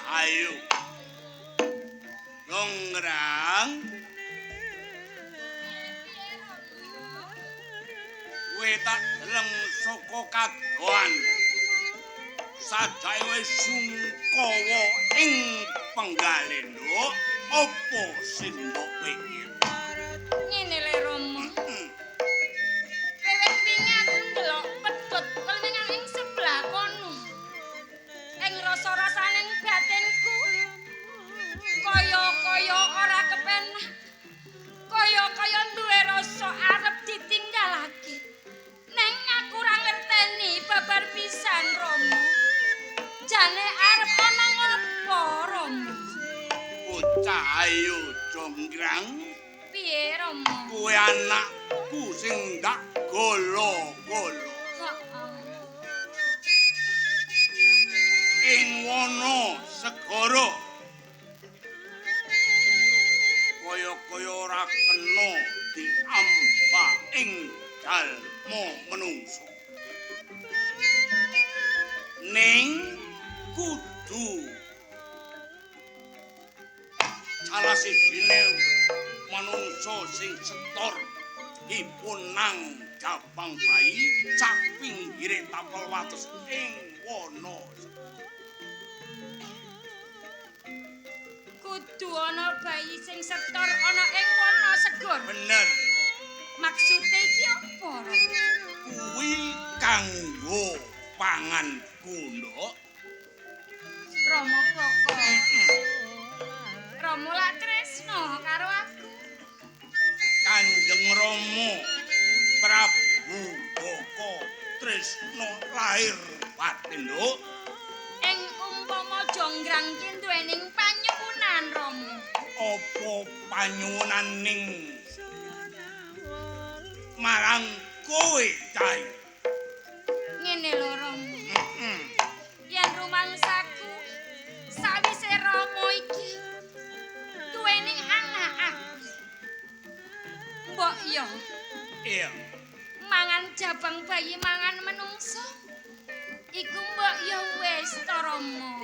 Ayo. Jonggrang. Kowe tak deleng saka kadohan. Sadaya wis sungkawa ing penggalendra apa sing mbok pikir? Ngene le Rama. Wiwit wingi aku ndelok pedhot welingan ing sebelah kono. Ing rasa-rasaning batinku kaya ora kepenak. Kaya duwe rasa arep ditinggalake. Neng aku ora ngerteni babar pisan Rama. Jane arep ana ngapa Rama? Bocah ayo jonggrang. Piye Rama? Kowe anakku sing ndak golo-golo. Ing wana segara kaya ora kena diamba ing dalma menungso. Ning kudu salah sijine manungsa sing setor dipunang Jabang Bayi sak pinggire tapel wates ing wana. Kudu ana bayi sing setor ana ing wana segara. Bener. Maksude iki apa? Kuwi kanggo pangan gundhok. Rama Baka. Rama lak tresno karo aku. Kanjeng Rama Prabu Baka tresno lahir batin, Nduk. Ing umpama jonggrang ki duwening panyuwunan Rama. Apa panyuwunan ning marang kowe, Cai? Ngene lho Rama. Yen rumangsaku sawise Rama iki duwening anak aku. Mbok yo. Iya. Mangan jabang bayi mangan menungso. Iku mbok yo wis to Rama.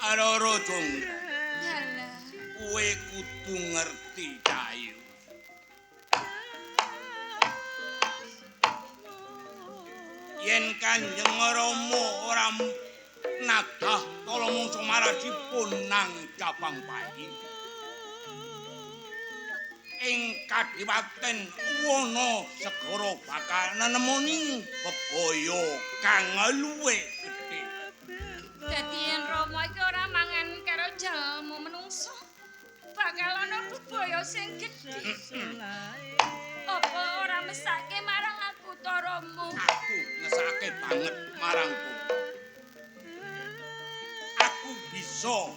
Aroro jonggrang. Yalah. Kowe kudu ngerti, Cayu. Yen Kanjeng Rama ora nadah kala mungsu marasipun nang Jabang Bayi. Ing Kadipaten Wana Segara bakal nemoni bebaya kang luwih gedhe. Dadi yen Rama iki ora mangan karo jalma menungso, bakal ana bebaya sing gedhe. Apa ora mesake marang aku to Rama? Aku ngesake banget marangku. Aku bisa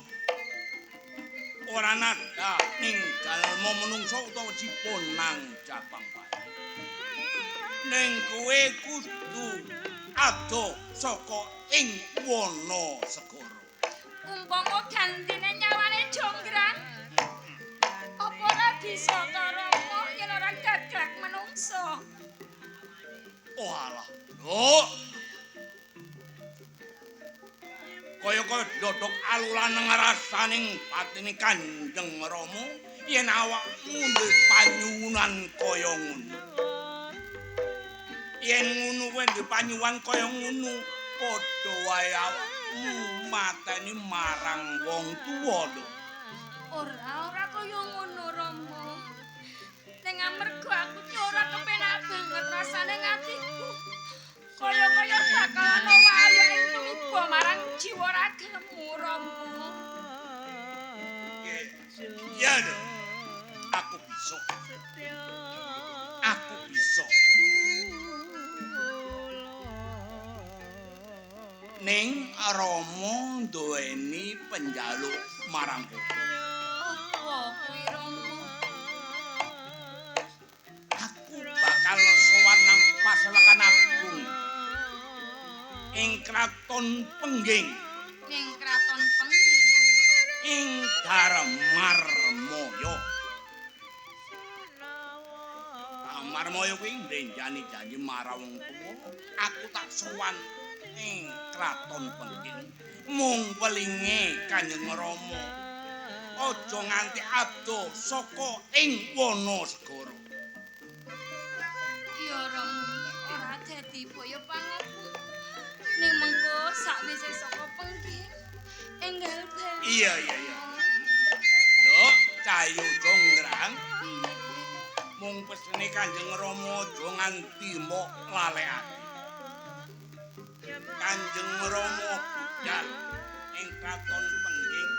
ora nada ning dalma menungso utawa jipun nang Jabang Bayi. Ning kowe kudu ado saka ing wana segara. Umpama gantine nyawane jonggrang, apa ora bisa to Rama yen ora gagrag menungso? Oh alah, Nduk. Kaya dodok alulan ngrasaning batine Kanjeng Rama yen awakmu duwe panyuwunan kaya ngono. Yen ngono kowe duwe panyuwunan kaya ngono, padha wae awakmu mateni marang wong tuwa lho. Ora kaya ngono Rama. Ning amarga aku ki ora kepenak banget rasane atiku. Kaya bakal ana waya ing tumiba marang jiwa ragamu Rama. Iya lho. Aku bisa. Aku bisa. Ning Rama duweni penjaluk marang kowe. Apa kuwi Rama? Aku bakal sowan nang Pasewakan Agung ing Kraton Pengging Ning kraton Pengging. ing Darmarmaya. Darmarmaya kuwi ndhenjani janji marang wong tuwa. Aku tak sowan ing kraton Pengging. Mung welinge Kanjeng Rama aja nganti adoh saka ing wana segara. Ya Rama, ora dadi boyo pangopo. Ning mengko sakwise saka Pengging enggal bali. Iya. Lho, Cahayu Jonggrang. Mung pesene Kanjeng Rama aja nganti mbok lalekake. Kanjeng Rama budal ing kraton Pengging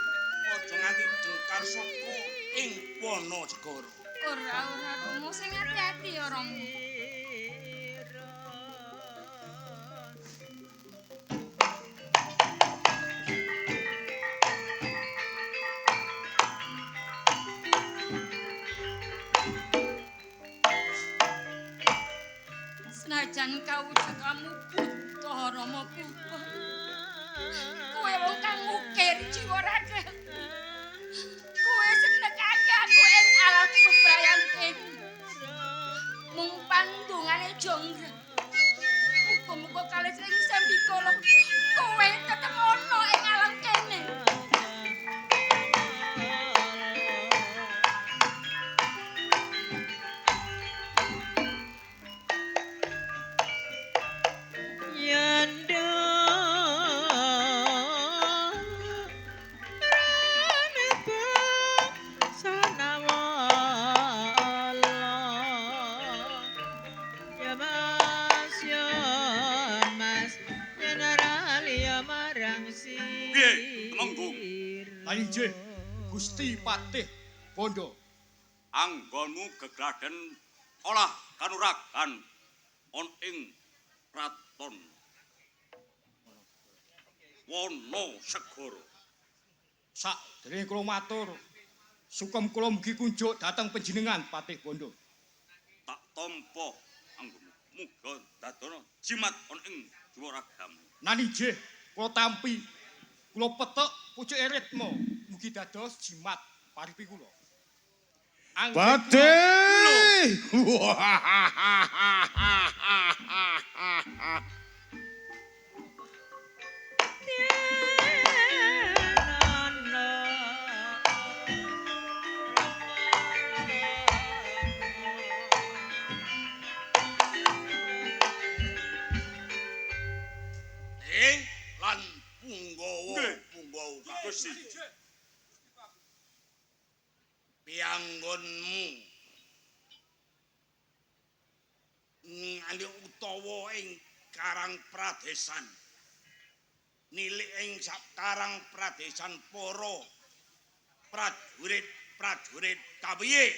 aja nganti dengkar saka ing wana segara. Ora Rama sing ati-ati ya Rama. Senajan kawujud kamu buta Rama buta. Kowe wong kang ngukir jiwa raga. Kowe sing nekake aku ing alam bebrayan kene. Mung pandungane Jonggrang. Muga-muga kalih sing sembikala kowe tetep ana ing alam kene. Injih Gusti Patih Bondo. Anggonmu gegraden olah kanuragan on ing kraton wana segara. Sadèrèngé kula matur, sukem kula mugi kunjuk dhateng panjenengan Patih Bondo. Tak tampa anggonmu muga dadono jimat on ing jiwa ragamu. Naninjih kula tampi, kula petek pucuke ritme mugi dados jimat paripi kula. Patih! Lan Punggawa Gusti. Pianggonmu ngali utawa ing Karang Pradesan. Nilik ing sakarang pradesan para prajurit kapiye?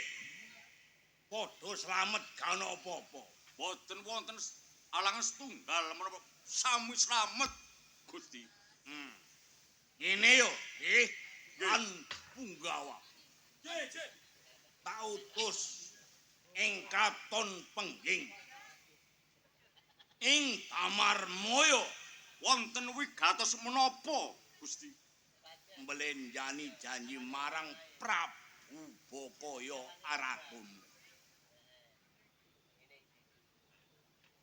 Padha slamet gak ana apa-apa. Boten wonten alangan setunggal menapa sami slamet Gusti. Ngene yo, Lan Punggawa. Tak utus ing Kraton Pengging. Ing Tamarmaya Wonten wigatos menapa Gusti? Mblenjani janji marang Prabu Bakaya Arakun.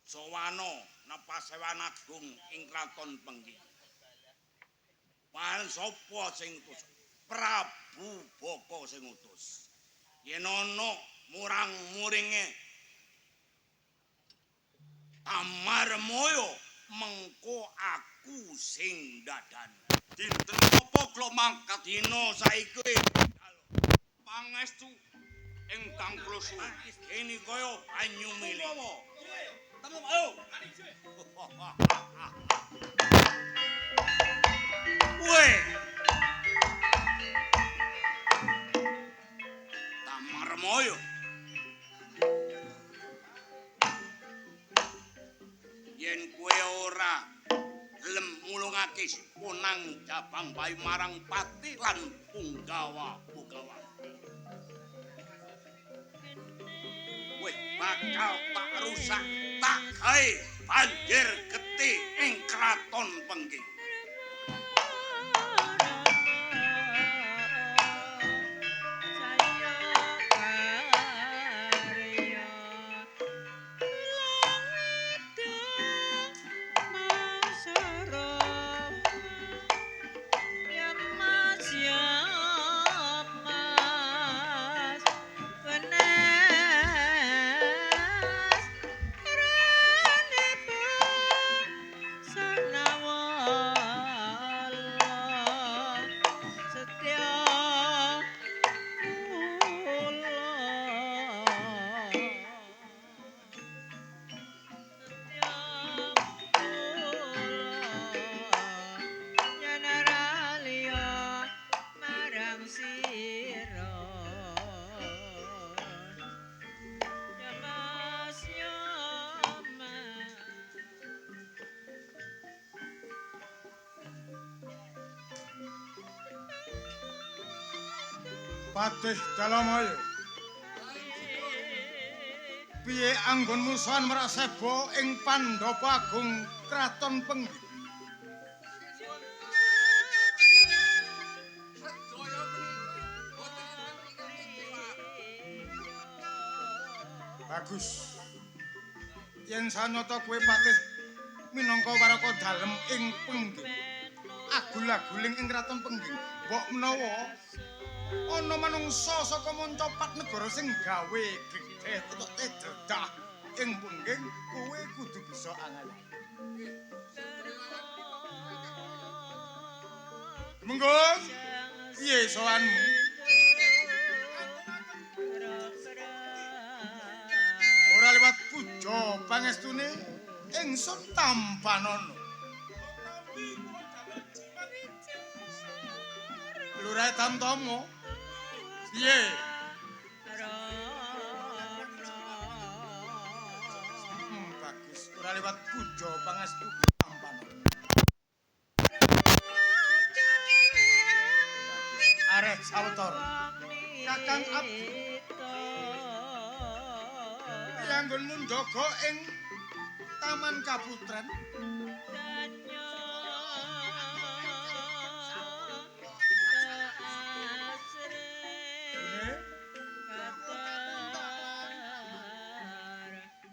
Sawana Napasewan Agung ing Kraton Pengging. Pan sapa sing utus? Prabu Baka sing utus. Yen ana murang-muringe Tamarmaya mengko aku sing dadan. Dinten apa kula mangkat Dina saiki pangestu ingkang kula suwun. kene kaya banyu mili. Temu ayo. Weh. Tamarmaya. Yen kowe ora gelem mulungake ponang jabang bayi marang Patih lan Punggawa. Weh bakal tak rusak, tak gawe banjir getih ing Kraton Pengging. Patih Dalamaya. Piye anggonmu sowan Mraseba ing Pandhapa Agung Kraton Pengging? Bagus. Yen sanyata kowe patih minangka waraka dalem ing Pengging. Agul-aguling ing Kraton Pengging. Mbok menawa ana manungsa saka mancapat negara sing gawe gegeh tutuk dedah ing Pengging, kowe kudu bisa angan. Monggo, piye sowanmu? Ora liwat puja pangestune ingsun tampanana. Lurae Tamtama. Piye? Bagus. Ora liwat puja pangestu tampanana. Arek sawetara. Kakang Abdi. Anggonmu njaga ing Taman Kaputren.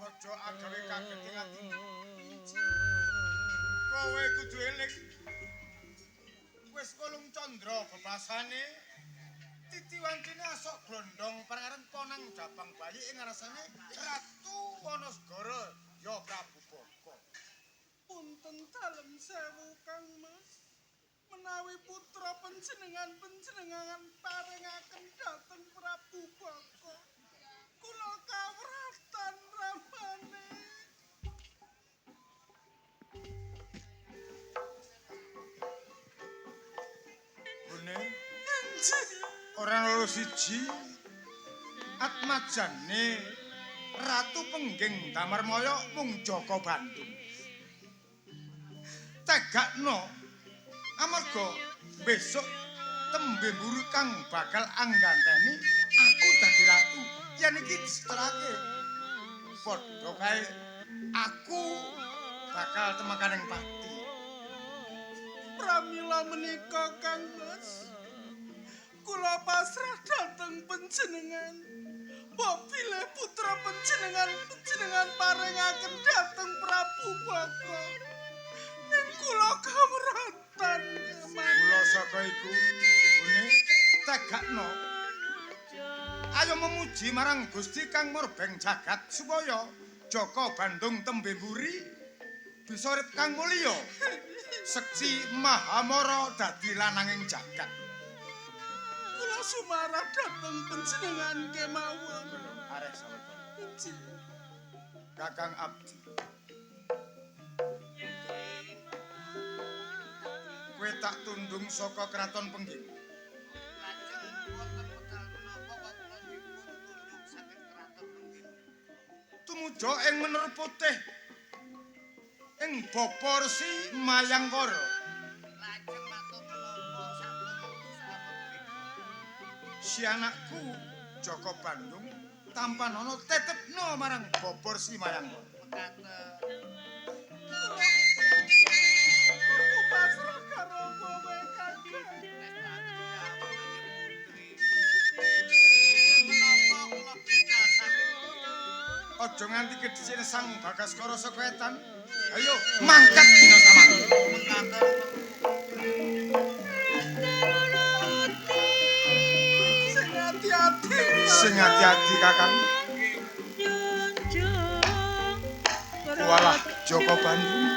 Aja agawe kaget ing ati. Kowe kudu eling. Wis kolung candra bebasane titiwancine asok glondong perkaren ponang Jabang Bayi ing ngarsane Ratu Wanasegara ya Prabu Baka. Punten dalem sewu Kang Mas. Menawi putra panjenengan paringaken dhateng Prabu Baka. Kula kawratan ramane. Bune ora loro siji atmajane Ratu Pengging Damarmaya mung Jaka Bandung. Tegakno amarga besok tembe mburu kang bakal angganteni aku dadi ratu. Yen iki disetorake padha kae aku bakal temakaning pati. Pramila menika Kang Mas. Kula pasrah dhateng panjenengan. Mbok bilih putra panjenengan paringaken dhateng Prabu Baka. Ning kula kawratan. Mula saka iku, Bune, tegakno. Ayo memuji marang Gusti Kang Murbeng Jagat supaya Jaka Bandung tembe mburi bisa urip kang mulya. Seksi Mahamara dadi lananging jagat. Kula sumarah dhateng panjenengan kemawon. Arek sawetara. Kakang Abdi. Kowe tak tundung saka Kraton Pengging. Tumuju ing Menur Putih ing Bapa Resi Mayangkara. Si anakku Jaka Bandung tampanana tetepno marang Bapa Resi Mayangkara. Aku pasrah karo kowe Kakang. Aja nganti kedhisik sang Bagaskara saka etan. Ayo mangkat dina samang. Sing ati-ati Kakang. Walah Jaka Bandung.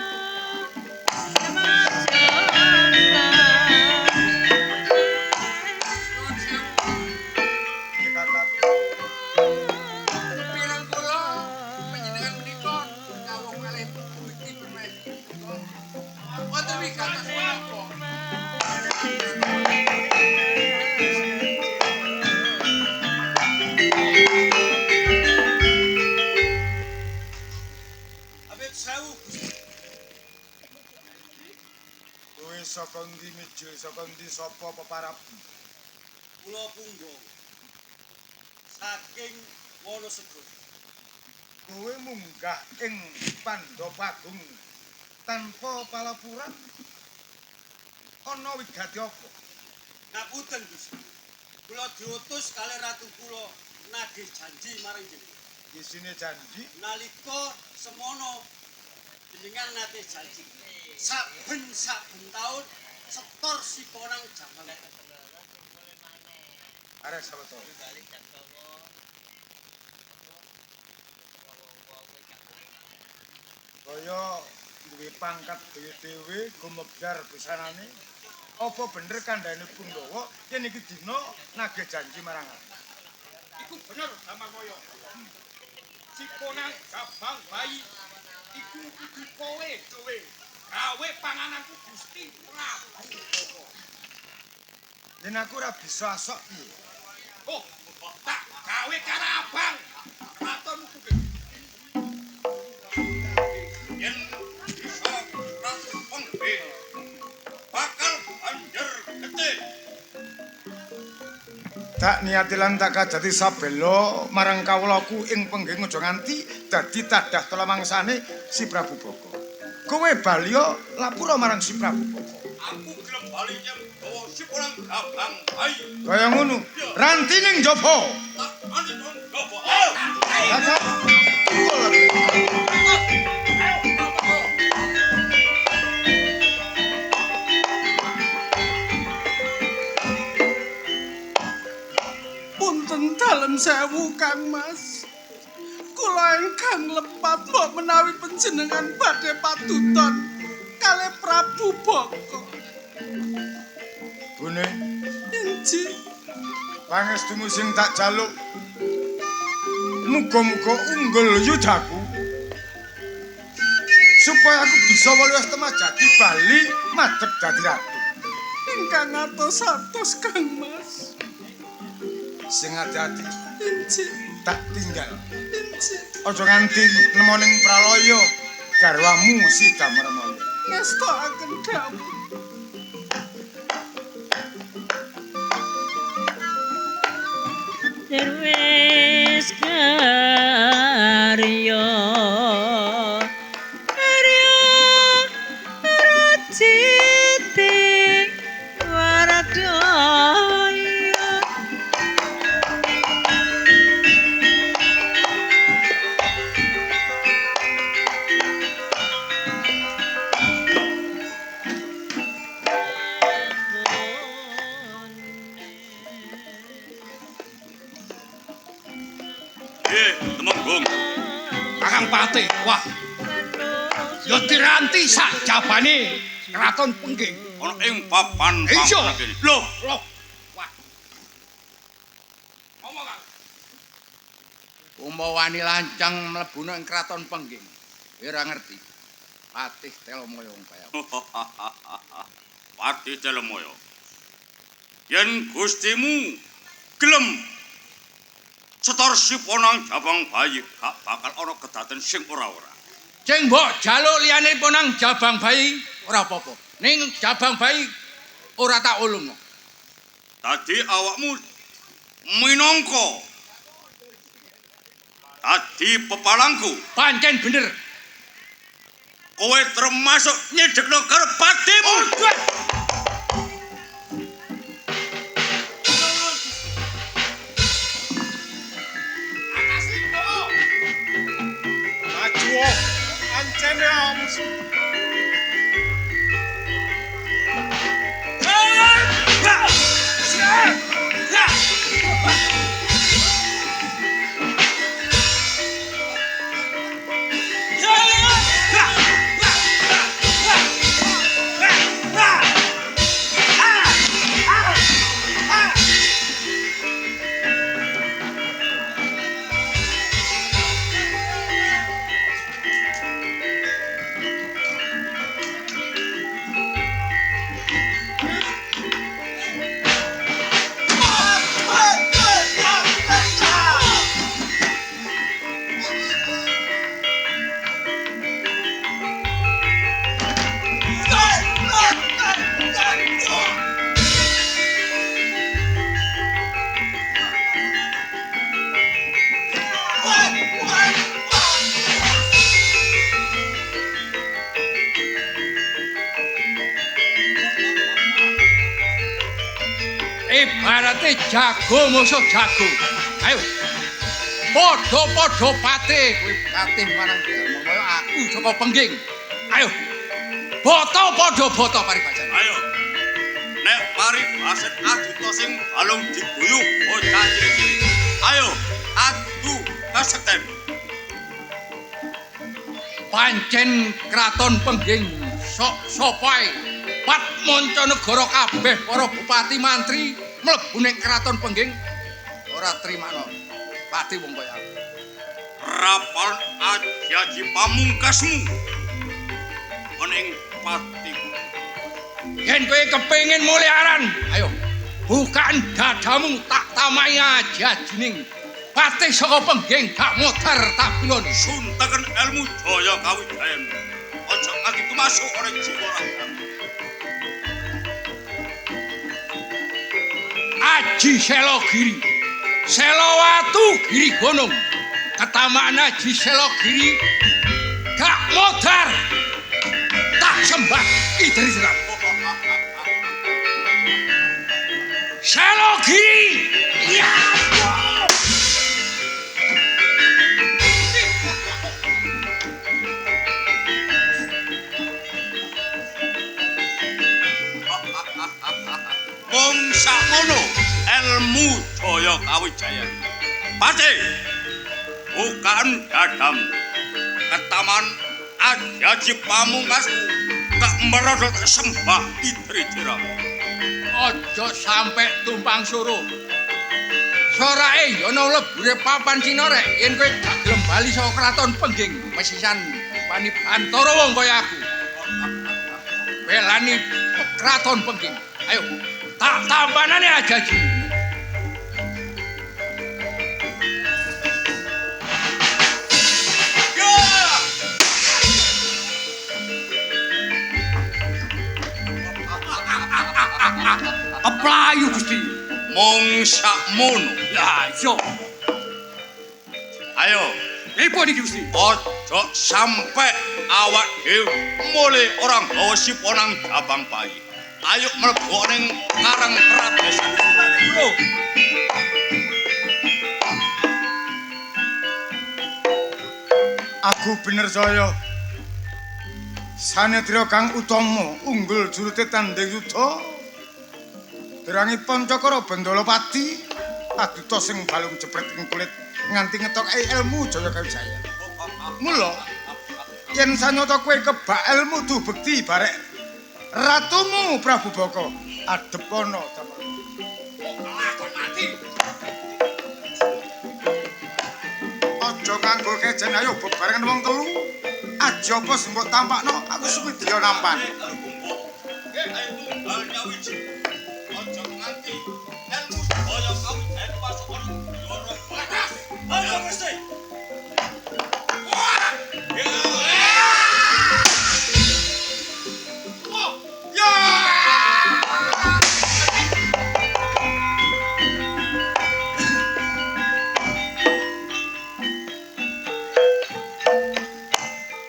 bijil saka ndi sapa peparapmu? Kula Punggung saking Wonoseger. Kowe munggah ing Pandapagung tanpa palapuran? Ana wigati apa? Ngapunten Gusti. Kula diutus kalih ratu kula nagih janji marang jenengan. Isine janji Nalika semono jenengan nate janji. Saben taun setor siponang Jabang. arek sawetara. Kaya duwe pangkat dhewe-dhewe gumebyar pisanane. Apa bener kandhane Punggawa yen iki dina nagih janji marang aku? Iku bener Damakaya. Siponang Jabang bayi iku kudu kowe. Gawe pangananku Gusti Prabu. Yen aku ora bisa asok piye? Oh, tak gawe karo abang. Kraton kuwi. Yen bisa Ratu Pengging bakal banjur gede. Tak niati lan tak kajati sabelo marang kawulaku ing Pengging aja nganti dadi tadah telamangsane si Prabu Boko. Kowe balya lapura marang si Prabu Boko. Aku gelem bali yen gawa siponang Jabang bayi. Kaya ngono. Ranti ning jaba. Tak ane ton gopo. Kakak. Punten dalem sewu Kang Mas. Kula ingkang lepat mbok menawi panjenengan badhe patuton kalih Prabu Boko. Bune, Inji pangestumu sing tak jaluk. Muga-muga unggul yudaku. Supaya aku bisa welas temajati bali madeg dadi ratu. ingkang atos-atos Kang Mas. Sing ati-ati Inji, tak tinggal. inji. Aja nganti nemu ning pralaya garwamu si Damarmaya. Ngestokaken dawuh. Terwes karya raciti waradaya Temenggung. Kakang Patih, wah, ya diranti sak jabane Kraton Pengging. Ana ing papan Iya. panggonan kene. Loh, wah. Ngomong Kang. Umpawani lancang mlebu ing Kraton Pengging. Ora ngerti. Patih Telomoyo kaya. Pati Telomoyo. Yen Gustimu gelem setor siponang Jabang bayi gak bakal ana kedaden sing ora-ora. Ceng mbok jaluk liyane ponang Jabang bayi ora apa-apa. Ning Jabang bayi ora tak ulungno. Tadi awakmu minangka tadi pepalangku. Pancen bener. Kowe termasuk nyedekno karo patimu. Maju, ancene amsu. Pamane jago musuh jago. Ayo. Padha-padha patih kowe patih marang kaya aku saka pengging. Ayo. Boto padha boto paribasane. Ayo. Nek paribasan aduta sing balung diguyuh bocah cilik. Ayo, adu kasekten. Pancen kraton pengging sok sopae pat mancanegara kabeh para bupati mantri mlebu ning kraton pengging ora trimano pati wong kaya aku. Rapal ajaji pamungkasmu mening patiku. Yen kowe kepengin mulyaran, ayo bukaan dadamu tak tamai ajajining patih saka pengging gak modar tak pilon. Suntaken ilmu jaya kawijayan. Aja nganti masuk ora jiwa rakyat. Aji Selogiri, Selowatu Giri Gunung, ketamaan Aji Selogiri gak modar tak sembah Idris Ram. Selogiri, ya. Wong sakmono ilmu jaya kawijayan. Pati bukan dadam ketaman ajaji pamungkasmu gak merodot sembah Idris Ram. Aja sampe tumpang suruh. Sorae ya ana lebure papan Cina rek yen kowe gak gelem bali saka kraton pengging mesisan pani bantara wong kaya aku. Belani kraton pengging. Ayo tak tampanane ajaji. Keplayu Gusti. Mong sakmono. Lah iya. Ayo, Nipun iki Gusti? ojo sampe awak dhewe mulai orang gawa siponang Jabang Bayi. Ayo mlebu ning Karang Pradesan. Bro. Aku bener saya. Sanedra Kang Utama unggul jurute tanding yuda. Derangi Pancakara Bandalapati aduta sing balung jepret ing kulit nganti ngetokke ilmu jaya kawijayan. Mula yen sanyata kowe kebak ilmu du bekti barek ratumu Prabu Baka adep ana damel. Aja nganggo kejen ayo bebarengan wong telu. Aja apa sing mbok tampakno aku sumedya nampan. Nggih, ayo tunggal nyawiji. Ojo nganti ilmu jaya kawijayan masuk ana loro batas. Ayo Gusti.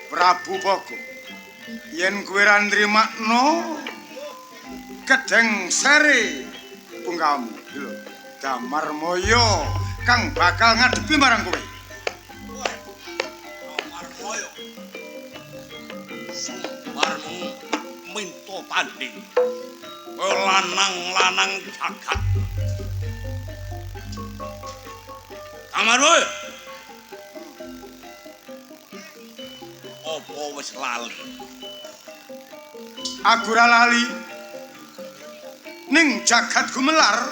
Prabu Baka, yen kowe ra nrimakno gedeng sere pungkamu iki lho, Damarmaya kang bakal ngadepi marang kowe. Damarmaya. Sumbarmu minto tanding. Kowe lanang-lanang jagat. Damarmaya. Apa wis lali? Aku ora lali. Ning jagat gumelar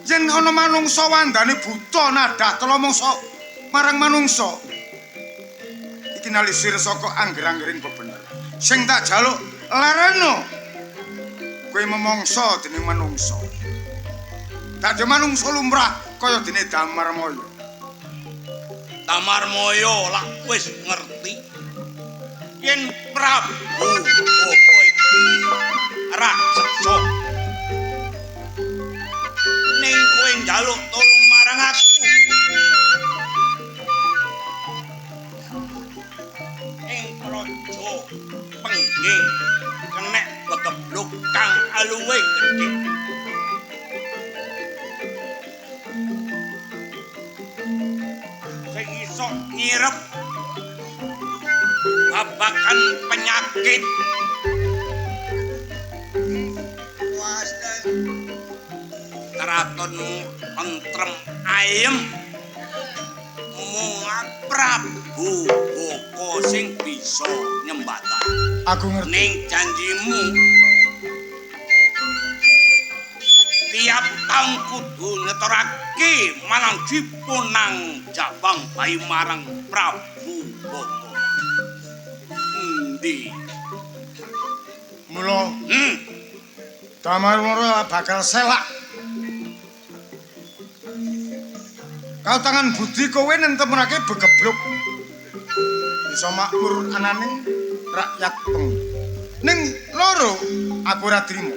yen ana manungsa wandane buta nadah tela mangsa marang manungsa. Iki nalisir saka angger-anggering bebener. Sing tak jaluk lareno. Kowe memangsa dening manungsa. Dadi manungsa lumrah kaya dene Damarmaya. Damarmaya lak wis ngerti yen Prabu Baka iki raksasa. Ning kowe njaluk tulung marang aku. Ing praja pengging kenek bekebluk kang aluwe gedhe. sok nyirep babakan penyakit keratonmu tentrem ayem mung Prabu Boko sing bisa nyembatan. Aku ngerti. Ning janjimu tiap taun kudu nyetorake marang Diponang Jabang Bayi marang Prabu Boko. Endi? Mula Damar Mara bakal selak. Kau tangan budi kowe nentemake begebluk. Bisa makmur ananing rakyat peng. Ning loro aku ora trimo.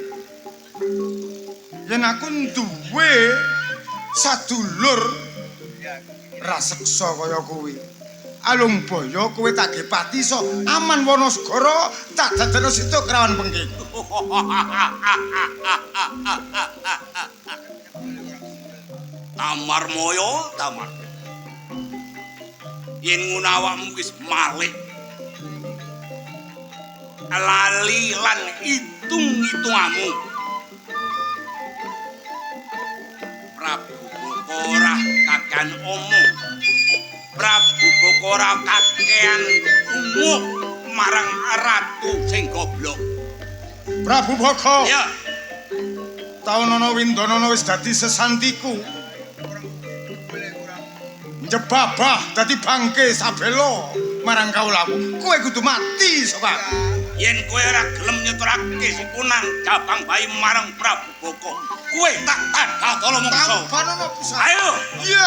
Yen aku duwe sadulur raseksa kaya kowe. Alung boyo kowe tak gepati so aman Wonosegara tak dadekno situ Krawan Pengging. Tamar moyo, tamar. Yen ngono awakmu wis malih. Lali lan itung-itungamu. Prabu Boko ora kakean omong. Prabu Boko ora kakean umuk marang ratu sing goblok. Prabu Boko. Ya, Taunana Windanana wis dadi sesantiku. Jebabah dadi bangke sabelo marang kaulaku. Kowe kudu mati saka aku. yen kowe ora gelem nyetorake Diponang Jabang Bayi marang Prabu Boko, kowe tak tadha mongso. Tampanana pusat. Ayo. Ya.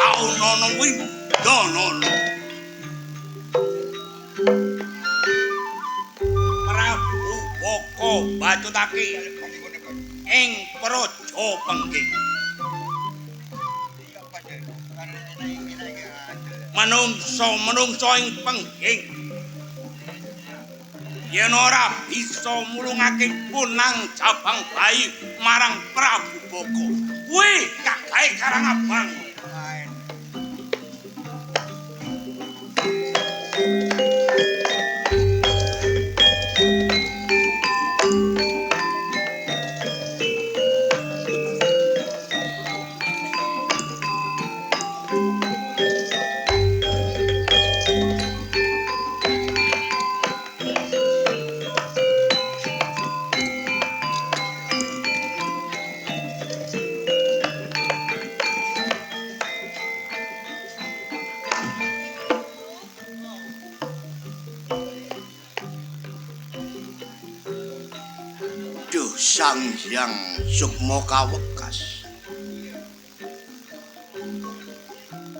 Taunana Windanana. Prabu Boko bacutake ing Praja Pengging. Manungsa ing Pengging yen ora bisa mulungake Diponang Jabang Bayi marang Prabu Boko, kuwi kagawe Karangabang. Duh Sang Hyang Sukma Kawekas.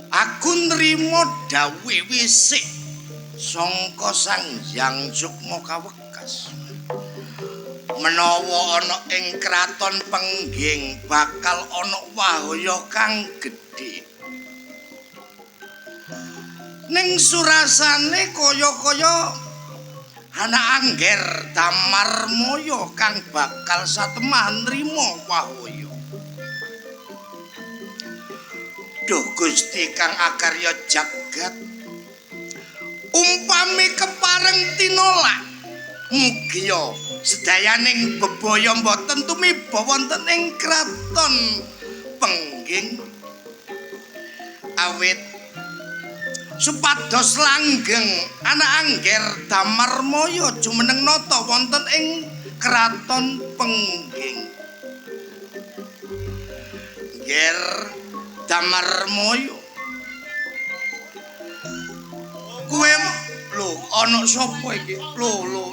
Aku nrimo dawuh wisik sangka Sang Hyang Sukma Kawekas. Menawa ana ing kraton Pengging bakal ana wahaya kang gedhe. Ning surasane kaya-kaya ana Angger Damarmaya kang bakal satemah nrimo wahaya. Duh Gusti kang akarya jagat, umpami kepareng tinolak, mugi ya sedayaning bebaya boten tumiba wonten ing kraton Pengging. Awit supados langgeng anak Angger Damarmaya jumeneng nata wonten ing kraton Pengging. Angger Damarmaya kuwi lho ana sapa iki? Lho.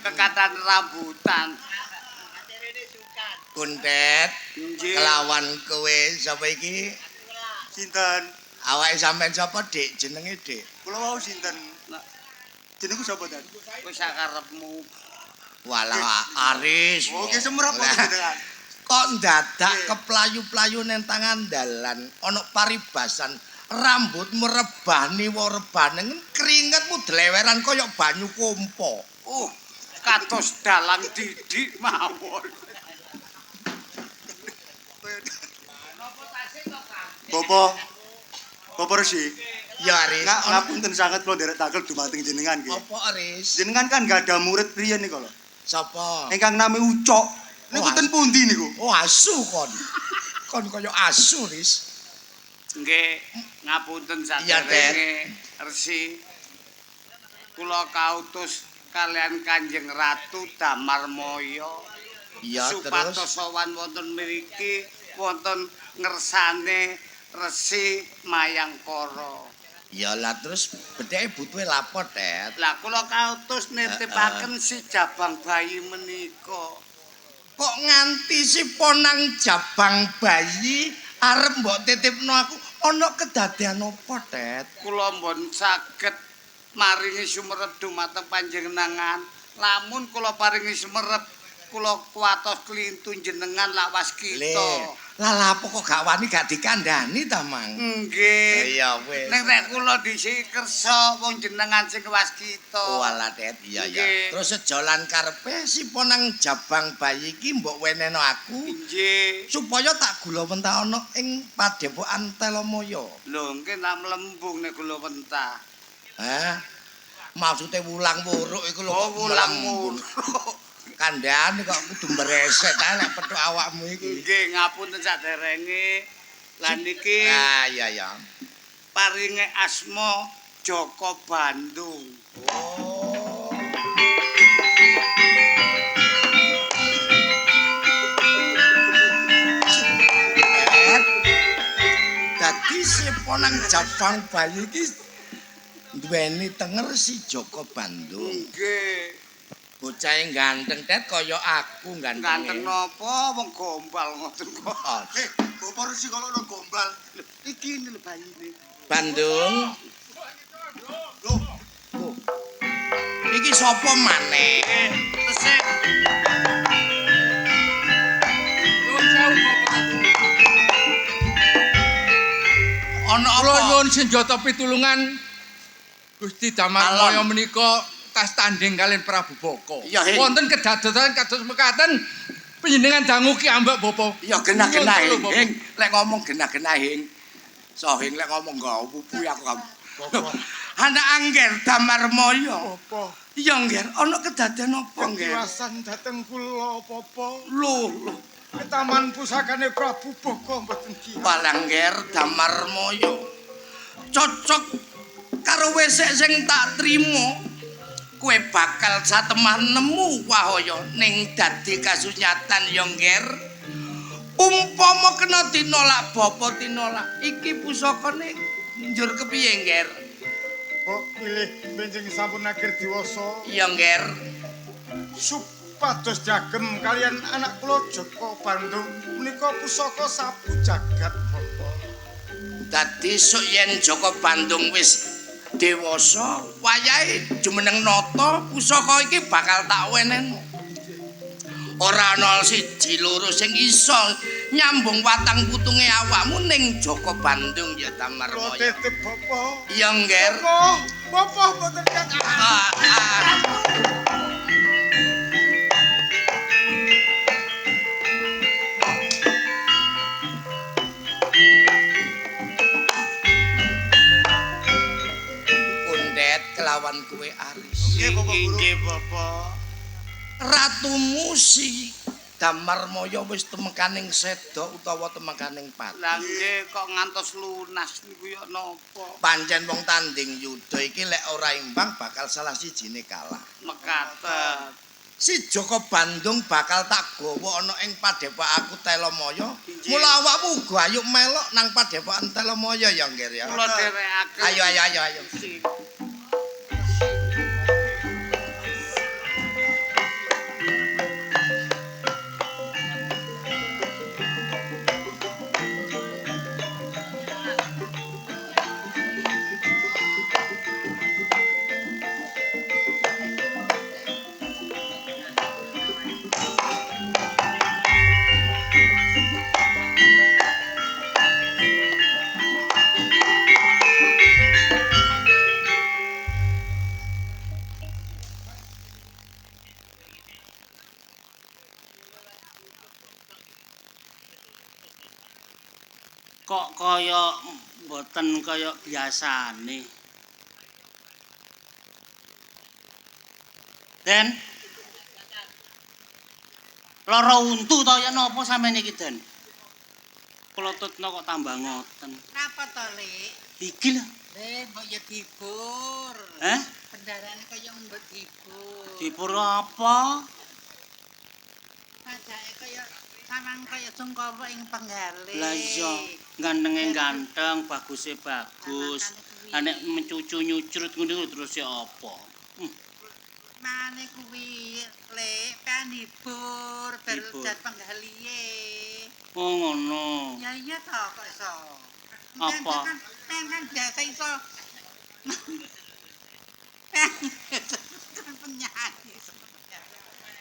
Kekatan rambutan. Kuntet kelawan kowe sapa iki? Sinten? Awake sampean sapa, Dik? Jenenge, Dik? Kula wau sinten? Jenengku sapa, Dan? Kowe sakarepmu. Walah Aris. Oh, nggih semrep Lah, jenengan. kok dadak keplayu-playu nang tangan dalan ana paribasan rambutmu rebani rebane keringetmu dleweran kaya banyu kompo. Kados dalang didik mawon. Bapak Resi. Ya Aris. Ngapunten sanget kula nderekaken dumateng jenengan nggih. Apa Aris? Jenengan kan gak ada murid riyen niku lho. Sapa? Ingkang nami Ucok. Niku Oh, ten pundi niku? Oh asu kon. Kon kaya asu, Ris. Nggih, ngapunten Iya, saderenge Resi. Kula kautus kalian Kanjeng Ratu Damarmaya. Iya, supados terus sowan wonten mriki wonten ngersane Resi Mayangkara. ya lah terus bedheke butuhe lapor, Tet. Lah kula kautus nitipaken si jabang bayi menika. Kok nganti si ponang jabang bayi arep mbok titipno aku ana kedadean apa, Tet? Kula mbon saged maringi sumerep dumateng panjenengan. Lamun kula paringi sumerep kula kuwatos klintu jenengan lawas Le, kita. lah lapo kok gak wani gak dikandhani ta, Mang? Nggih. Ya wis. Nek rek kula dhisik kersa wong jenengan sing was kita. Walah, Tet. Iya ya. Nggih. Terus sejalan karepe si ponang jabang bayi iki mbok wenehno aku Nggih. supaya tak gula mentah ana ing Padepokan Telomoyo. Lho, nggih nak mlembung nek kula wentah. Hah? Maksude wulang wuruk iku lho. Oh, kok wulang melembung. muruk. Kandhane kok kudu mbreset ae lek petuk awakmu iki. Nggih, ngapunten saderenge. Lah niki Ah, iya ya. paringe asma Joko Bandung. Oh. Dadi si ponang jabang bayi iki duweni tenger si Joko Bandung. Nggih. Bocah ganteng Tet kaya aku ganteng. Ganteng napa wong gombal ngoten kok. Bapak Resi kalau ono gombal. Iki lho bayine. Bandung. Loh. Iki sapa maneh? Tesik. Ana Kula apa? nyuwun senjata pitulungan Gusti Damarmaya menika tas tanding kalian Prabu Boko. Iya, Hing. Wonten kedadosan kados mekaten panjenengan dangu ki ambek Bapa. Ya genah-genah Nyuwun kula, Bapak. Hing. Lek ngomong genah-genah Hing. So Hing lek ngomong gak pupu aku kamu. Anak angger Damarmaya. Apa? Iya ngger, ana kedadean apa ngger? Kekuasaan dateng kula apa-apa. Loh. Taman pusakane Prabu Boko mboten ki. Palangger Damarmaya. Cocok karo wesek sing tak trimo. Kowe bakal satemah nemu wahaya ning dadi kasunyatan ya ngger. Umpama kena tinolak bapa tinolak, iki pusakane njur kepiye ngger? Kok pilih benjing sampun akhir diwasa Ya ngger. supados jagem kalian anak kula Joko Bandung menika pusaka sapu jagat Bapak. Dadi sok yen Joko Bandung wis dewasa, wayahe jumeneng nata pusaka iki bakal tak wenehno. Ora ana siji loro sing iso nyambung watang putunge awakmu ning Joko Bandung ya Kula Damarmaya. titip Bapak. Ya ngger. Bapak mboten kakak. Kundet kelawan kowe Aris. Nggih, Bapak Guru. Nggih, Bapak. Ratumu si Damarmaya wis temekaning seda utawa temekaning pati. Lah nggih kok ngantos lunas niku ya napa? Pancen wong tanding yuda iki lek ora imbang bakal salah sijine kalah. Mekaten. Si Joko Bandung bakal tak gawa ana ing Padepokan Telomoyo. Injih. Mula awakmu uga ayo melok nang Padepokan Telomoyo ya, Ngger ya. Kula dherekaken. Ayo. Sing kok kaya mboten kaya biasane. Den. Lara untu to ya napa sampeyan iki, Den? Kula tutno kok tambah ngoten. Napa to, Lik? Iki lho. Mbok ya dibur. Hah? Bendarane kaya mbok dibur. Dipur apa? Pajake kaya samang kaya Sungkawa ing penggale. Lah iya, gantenge ganteng, baguse bagus. Nek mencucu nyucrut ngono terus ya apa? Mane kuwi Lek pengen dibur berjat penggalihe. Oh ngono. Ya iya to kok iso. Apa? Kan biasa iso. Penyanyi.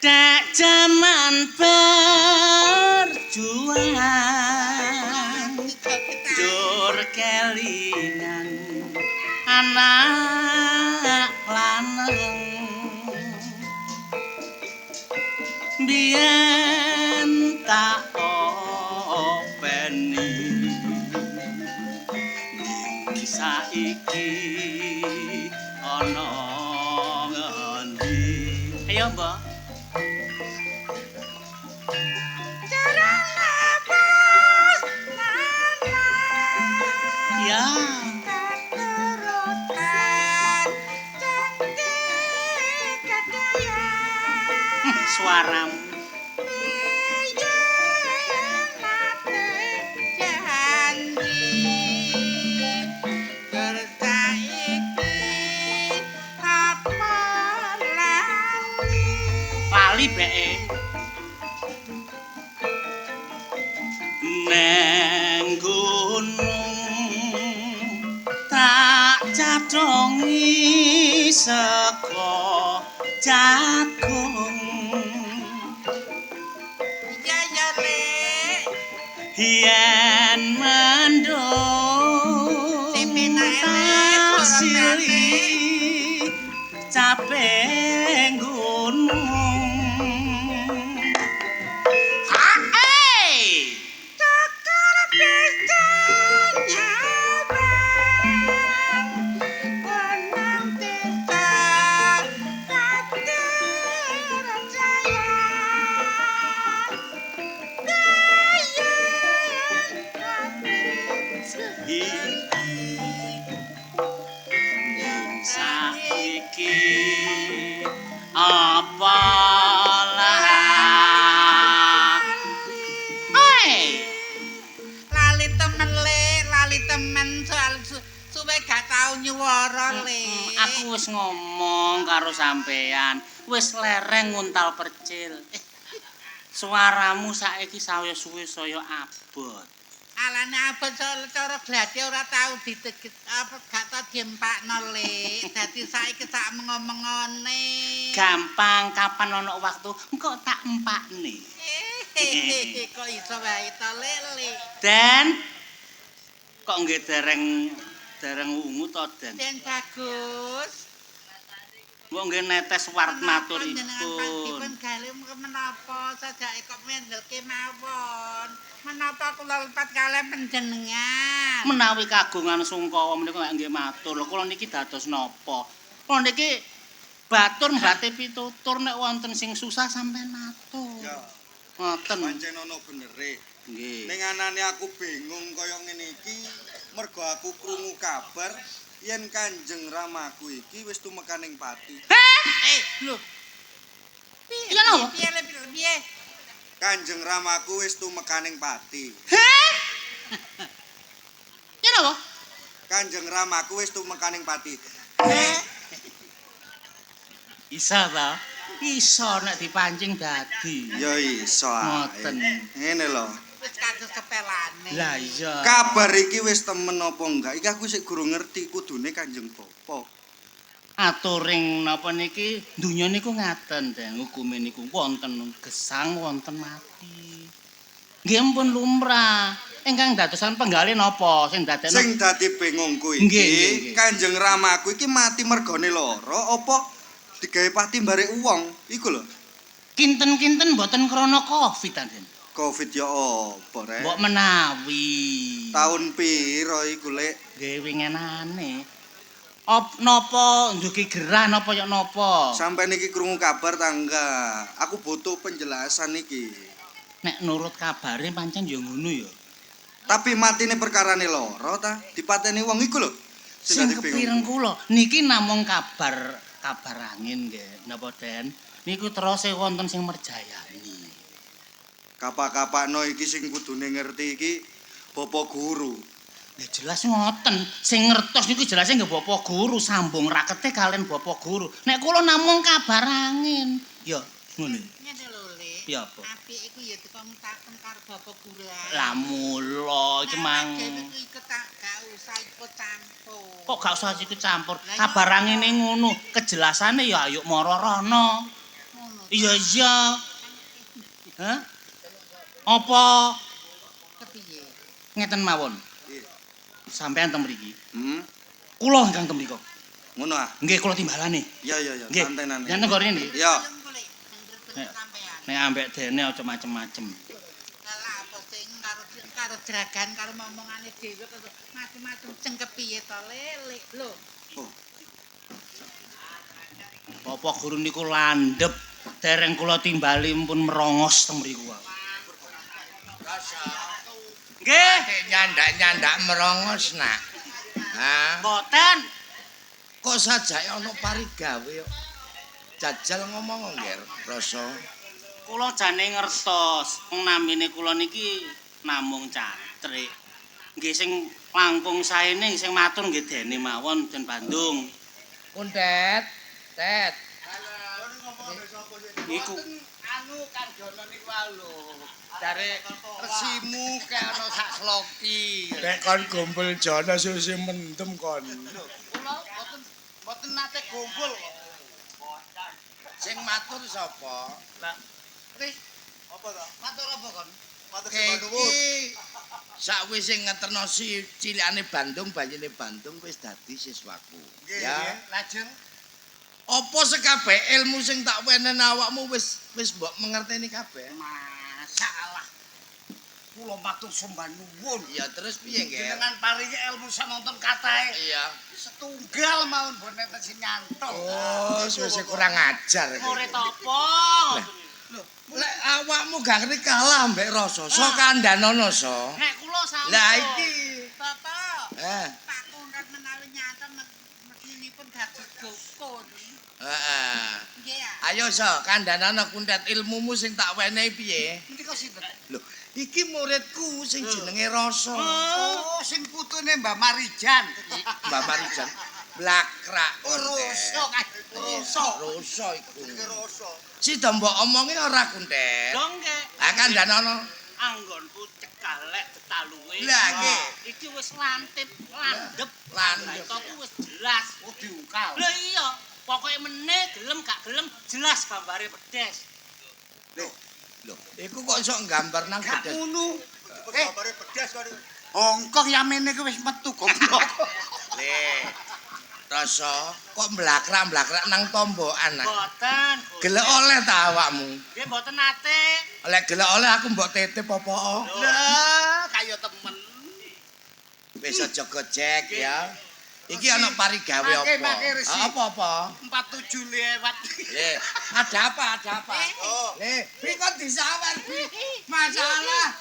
Dek zaman berjuang jur kelingan anak lanang biyen tak openi ning saiki ana ngendi ayo mbak ya suaramu lali beke neng gunung tak cadongi saka jagung Ya Lek. yen mendung tasili capek gunung hae Cakar bisa nyabang Gunung desa Kadir Jaya saiki apalah hei lali temen Le, lali temen soal suwe gak tau nyuwara Le. aku wis ngomong karo sampean wis lereng nguntal percil suaramu saiki saya suwe saya abot Alane abot cara glati ora tau diteget apa gak tau diempakno Le. Dadi saiki sak ngomongane. gampang kapan ana waktu engko tak empakne Kok iso wae to Le. Den kok nggih dereng ungu to Den Den bagus. mbok nggih netes wart maturipun Panjenengan gale menapa sajake kok mendelke mawon. Menapa kula lepat kalih panjenengan. menawi kagungan Sungkawa menika nggih matur lho kula niki dados napa kula niki batur mbate pitutur nek wonten sing susah sampean matur Ya. ngoten Pancen ana benere. nggih Ning anane aku bingung kaya ngene iki mergo aku krungu kabar yen Kanjeng Ramaku iki wis tumekaning pati. Lho. Iya napa? Piye? Kanjeng Ramaku wis tumekaning pati. Ya napa? Kanjeng Ramaku wis tumekaning pati. Isa ta? Isa nek dipancing dadi. Ya iso ae. Ngoten. Ngene lho. Wis kados kepelane. Lah iya. Kabar iki wis temen apa enggak? Iki aku sik gurung ngerti kudune Kanjeng Bapa. Aturing napa niki donya niku ngaten Den hukume niku wonten gesang wonten mati. Nggih ampun lumrah. Ingkang dadosan penggalih napa sing dadekno Sing dadi bingungku iki, Nggih. Kanjeng Ramaku iki mati mergane lara apa digawe pati barek wong? Iku lho. kinten-kinten mboten krana Covid ta Den. Covid ya apa, Rek? Mbok menawi Tahun piro iku, Lek? Nggih wingenane. Napa nduki gerah napa ya napa? Sampai niki krungu kabar ta enggak? Aku butuh penjelasan iki. Nek nurut kabare pancen ya ngono ya. Tapi matine perkarane loro ta? Dipateni wong iku lho. Sing dadi kepireng kula niki namung kabar angin nggih. Napa Den? Niku terus wonten sing merjayani. Kapak-kapakno iki sing kudune ngerti iki Bapak Guru. Ya jelas ngoten. Sing ngertos niku jelas nggih Bapak Guru, sambung rakete kalian Bapak Guru. Nek kula namung kabar angin. Ya ngono. Ngene lho, Le. Ya apa? Apik iku ya dikomentaken karo Bapak Guru ae. Lah mula iki mang. Dewe ku ikut tak gak usah ikut campur. Kok gak usah ikut campur. Kabar angine ngono, kejelasane ya ayo mara rono. Ngono. Iya iya. Hah? Apa Kepiye? ngeten mawon? Sampean teng mriki. Kula Kula ingkang teng mriku. ngono ah. Nggih kula timbalane. Iya iya iya, Nggih. santenan. Yen nggone ndi? Iya. Nek ambek dene aja macem-macem. Lah apa sing karo jeragan karo momongane dhewe kok macem-macem ceng kepiye to, Le? Lho. Bapak Guru niku landhep. Dereng kula timbali pun merongos teng mriku wae. Nggih, Nyandak-nyandak merongos, Nak. Hah? mboten. Kok sajake ana parigawe kok. Jajal ngomong nggih, Rasa. Kula jane ngertos, wong namine kula niki namung cantrik. Nggih sing langkung saene sing matur nggih dene mawon Den Bandung. Kuntet, Tet. Iku Anu Kang Jono niku lho. Dari resimu ke ana sak sloki. Nek kon gombel Jono susi mendem kon. Kula mboten nate gombol kok. Sing matur sapa? Lah, Wis Apa to? matur apa kon? Matur Iki sakwise ngeterno si cilikane Bandung, banyune Bandung wis dadi siswaku. Ya. Lajeng Apa sekabeh ilmu sing tak wenen awakmu wis mbok mengerteni kabeh? masalah. Kula matur sembah nuwun. Ya terus piye, Nggih? Jenengan paringi ilmu sanonton katahe. Iya. Setunggal mawon boten sing nyantol. Oh, wis kurang ajar. Murid apa? Lek awakmu gak ngerti kalah mbek Rasa, so kandhanono so. Nek kula sampun. Lah iki. Bapak, Eh, Pak Kunrat menawi nyata mesinipun dadi dukun. heeh. Nggih ya. Ayo so, kandhanono kuntet ilmumu sing tak wenehi piye? Menika sinten? Lho, iki muridku sing jenenge Rasa. Oh, sing putune Mbak Marijan. Mbak Marijan. Blakrak. Ruso kan. Ruso iku. Sida mbok omongi ora kuntet. Lho nggih. Lah kandhanono. Anggonku cekalek detaluwe. Lah, nggih. Iki wis lantip, landhep. Landhep. Itu wis jelas. Oh diungkal. Lah iya, pokoke meneh gelem gak gelem jelas gambare pedes. Lho, iku kok iso nggambar nang bedes. Ngono. gambare bedas kok. Hongkong yamene ku wis metu goblok. Le. Rasa kok mblakrak-mblakrak nang tombokan. Mboten. Gelek oleh ta awakmu? Nggih mboten nate. Lek gelek oleh aku mbok titip apa? Lah, kaya temen. Wis aja gojek ya. Iki ana parigawe apa? Make resi. Apa-apa? 47 lewat. Le, ada apa? Ada apa? Oh, le, iki kok disawer, Bi? Masalah.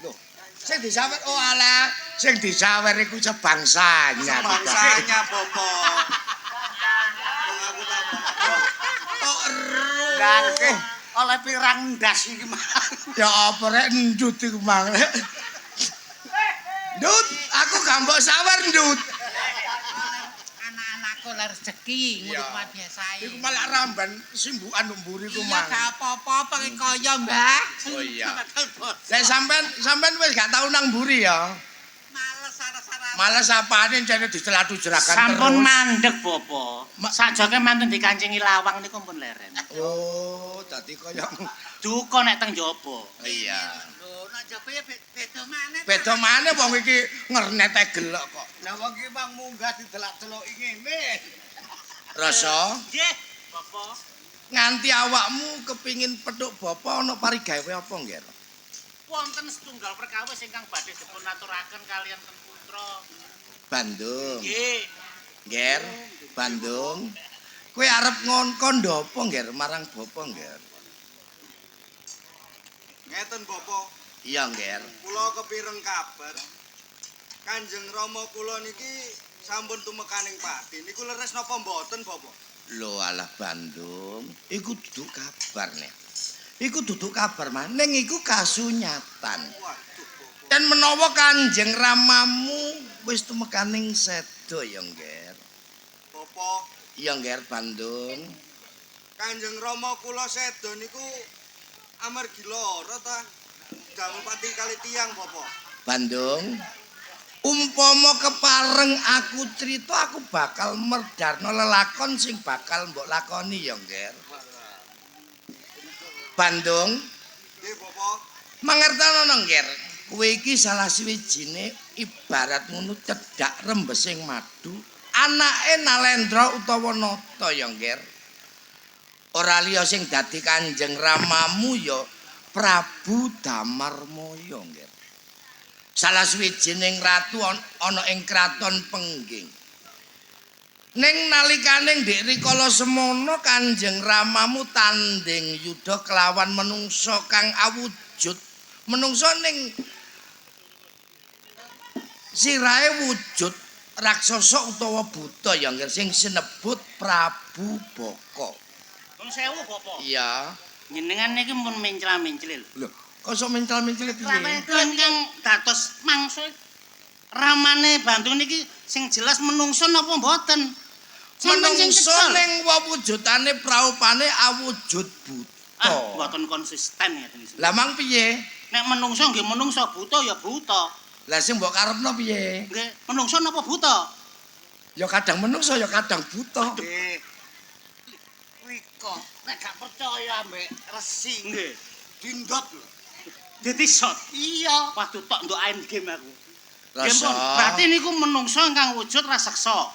Loh, sing disawer oh alah, sing disawer iku sebangsanya. Bangsanya Bopo. Kok ero. Nggih, oleh pirang ndas iki mah. Ya apa rek ndut iku mang. Ndut, aku gak mbok sawer ndut. Anak-anakku lah rezeki, Iya. murid biasa Iku malah ramban simbukan mburi ku Iya mang. gak apa-apa pengen kaya, Mbak. Oh iya. Lek sampean wis gak tau nang mburi ya. Males sarah-sarah. Malah sapane jane dicelatu jerakan Sampun terus. mandeg Bapak. Sajoke mantun dikancingi lawang niku pun leren. Oh, dadi kaya Duka nek teng jaba. iya. Lho, nek jaba ya beda maneh. Beda maneh wong iki ngernete gelek kok. Lah wong iki mang munggah didelak-deloki ngene. Rasa Nggih, Bapak. nganti awakmu kepingin petuk bapa ana parigawe apa nggih? wonten setunggal perkawis ingkang badhe dipun aturaken kalian Ten Putra. Bandung. Nggih. Nger, Bandung. Kowe arep kandha apa, Nger, marang bapa, Nger? Ngeten Bapak, Iya, Nger. kula kepireng kabar. Kanjeng Rama kula niki sampun tumekaning pati. Niku leres napa mboten, Bapak? Lho alah Bandung, iku duduk kabar nek. Iku duduk kabar maning iku kasunyatan. Waduh, Bapak. Dan menawa Kanjeng Ramamu wis tumekaning sedo ya, Nger. Bapak, Iya, Nger, Bandung. Kanjeng Rama kula sedo niku amargi lara ta. Damel pati kali tiyang, Bapak. Bandung. Umpama kepareng aku cerita aku bakal merdarno lelakon sing bakal mbok lakoni ya, Nger. Bandung. Nggih, Bapak. Mangertono no, Nger. Kowe iki salah siwijine ibarat ngono cedhak rembesing madu, anake Nalendra utawa Nata ya, Nger. Ora liya sing dadi Kanjeng Ramamu ya Prabu Damarmaya, Nger. Salah suwijining ratu ana ing kraton Pengging. Ning nalikane Ndek Rikala semono Kanjeng Ramamu tanding yuda kelawan menungsa kang awujud. Menungsa ning sirahe wujud raksasa utawa buta ya Nger sing sinebut Prabu Baka. Nun sewu, Bapak. Iya. Jenengan niki mun mencla-menclil. Lho, kok iso mental-mental piye? Ramen kang dados mangsa ramane Bandung niki sing jelas menungso napa mboten? Menungso ning wewujudane praupane awujud buta. Mboten konsisten ngeten iki. Lah mang piye? Nek menungso nggih menungso, buta ya buta. Lah sing mbok karepno piye? Nggih, menungso napa buta? Ya kadang menungso ya kadang buta. Nggih. Riko, nek gak percaya ambek resi. Nggih. Dindot lho. Dadi shot. Iya. Waduh tok nduk ain game aku. Rasa. Berarti niku menungso ingkang wujud raseksa.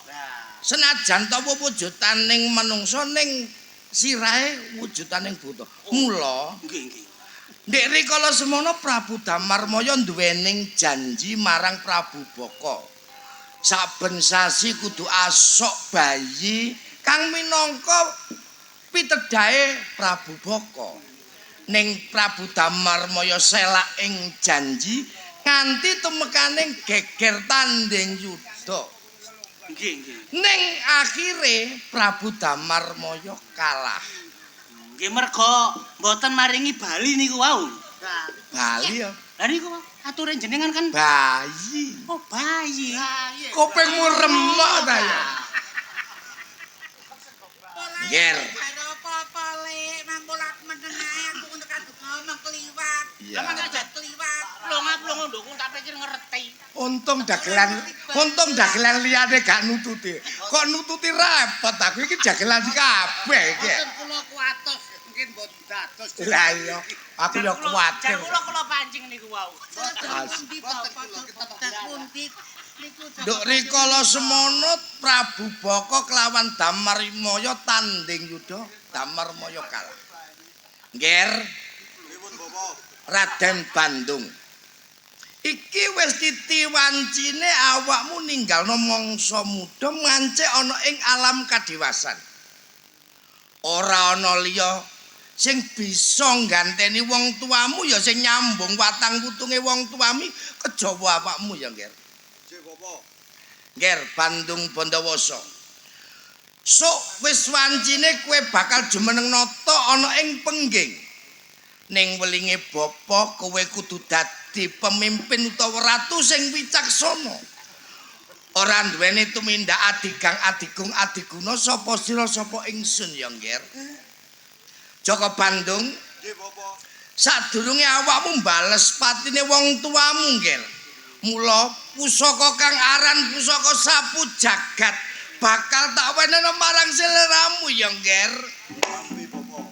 Senajan ta wujudaning menungso ning sirahe wujudaning buta. Mula Nggih. Ndek rikala semono Prabu Damarmaya duwening janji marang Prabu Baka. Saben sasi kudu asok bayi kang minangka pitedhae Prabu Baka. Ning Prabu Damarmaya selak ing janji nganti tumekaning geger tanding yuda. Nggih. Ning akhire Prabu Damarmaya kalah. Nggih merga mboten maringi bali niku wau. Bali ya. Lah niku aturan jenengan kan bayi. Oh, bayi. Kopengmu remok ta ya. Nger. Apa-apa lek mangkulak menengae aku untuk kadung ngomong keliwat. Iya. Emang gak keliwat. Plong-plong ndukku tak pikir ngerti. Untung dagelan liyane gak nututi. Kok nututi repot aku iki dagelan kabeh iki. Kula kuatos mungkin mboten dados. Lah iya, aku ya kuwatir. Kula pancing niku wau. Nduk rikala semono Prabu Baka kelawan Damarmaya tanding yuda, Damarmaya kalah. Nger. Raden Bandung. Iki wis titiwancine awakmu ninggalno mangsa muda mancik ana ing alam kadiwasan. Ora ana liya sing bisa ngganteni wong tuamu ya sing nyambung watang putunge wong tuami kejawa awakmu ya, Nger. Nggih, Bapak. Nger Bandung Bandawasa. Sok wis wancine kowe bakal jumeneng nata ana ing Pengging. Ning welinge bapa kowe kudu dadi pemimpin utawa ratu sing wicaksana. Ora duweni tumindak adigang adigung adiguna sapa sira sapa ingsun ya, Nger. Jaka Bandung. Nggih, Bapak. Sadurunge awakmu mbales patine wong tuamu, Nger. Mula pusaka kang aran pusaka sapu jagat bakal tak wenehna marang seleramu ya, Nger. Ambi, Bapak.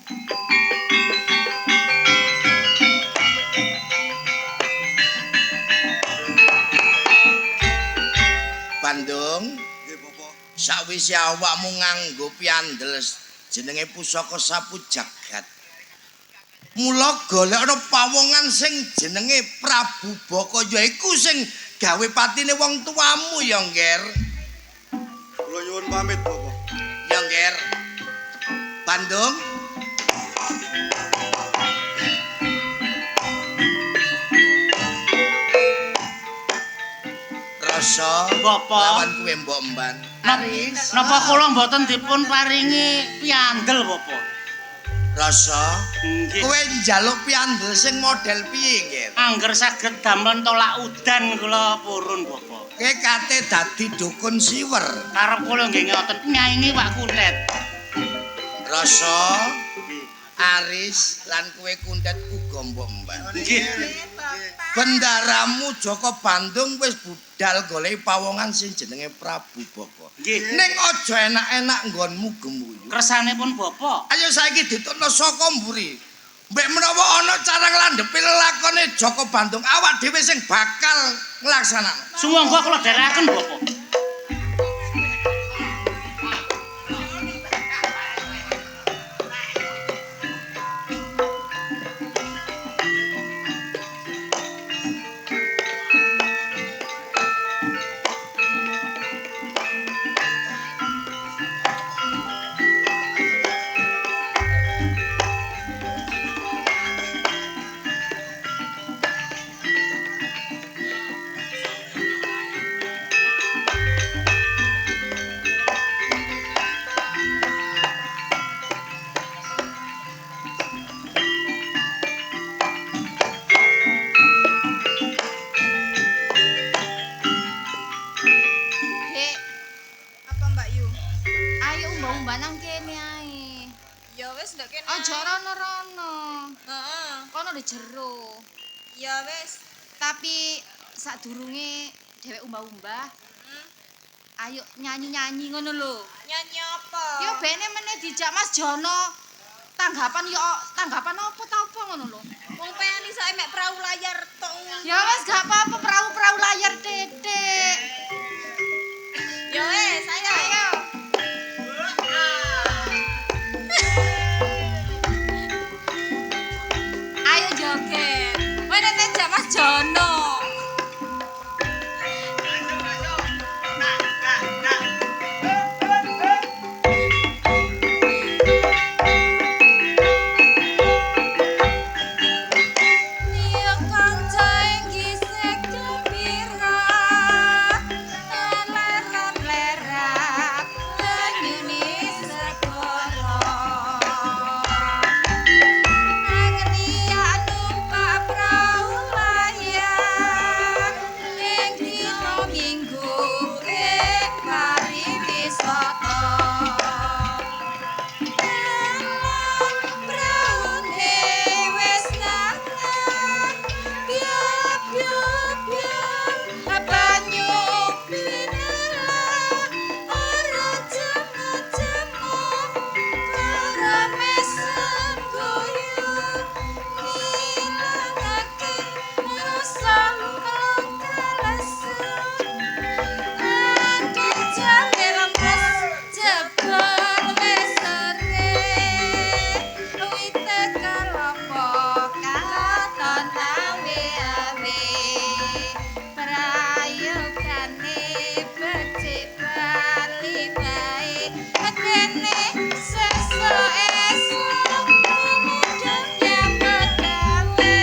Bandung. Nggih, Bapak. Sawise awakmu nganggo piandel jenenge pusaka sapu jagat. Mula golekno pawongan sing jenenge Prabu Baka yaiku sing gawe patine wong tuamu ya, Ngger. Kula nyuwun pamit, Bapak. Ya, Ngger. Bandung. Rasa Bapak. lawan kuwe mbok mban. Napa kula mboten dipun paringi piandel, Bapak? Rasa Nggih. kowe njaluk piandel sing model piye, Ngger? Angger saged damel tolak udan kula purun, Bapak. Kowe kate dadi dukun siwer. Karep kula nggih ngoten nyaingi Pak Kuntet. Rasa Aris lan kowe Kuntet uga mbok mban. Nggih. Bendaramu Joko Bandung wis budal golek pawongan sing jenenge Prabu Baka. Nggih. Ning aja enak-enak nggonmu gemuyu. Kersanipun Bapak. Ayo saiki ditukno saka mburi. Mbek menawa ana cara nglandhepi lelakone Joko Bandung, awak dhewe sing bakal nglaksanakno. Sumangga kula dherekaken, Bapak. Dek, Apa Mbak Yu? ayo umbah-umbah nang kene ae. Ya wis ndek kene. Aja rono-rono. Heeh. Kono di jero. Ya wis. Tapi sadurunge dhewek umbah-umbah, ayo nyanyi-nyanyi ngono lho. Nyanyi apa? Ya bene meneh dijak Mas Jono. Tanggapan apa ta apa ngono lho. Wong pengen iso mek perahu layar tok. Ya wis gak apa-apa perahu-perahu layar titik. Ya wis, ayo. Ayo. Ayo joget. Wene dijak Mas Jono. Niya kanca ing gisik gembira. Lerat-lerat Banyune segara. Agnia numpak perahu layar. Ing dina Minggu ing pariwisata. Praune wis nangah, biar banyu pinelah, ora jemu-jemu, keremesan goyang, ngilangake rasa kalesan. Aduh jane lemes jebol wis sore, wite kalopo katon awe-awe, prayogane becik bali bae, kene sesuk-esuk kemudian nyambut gawe.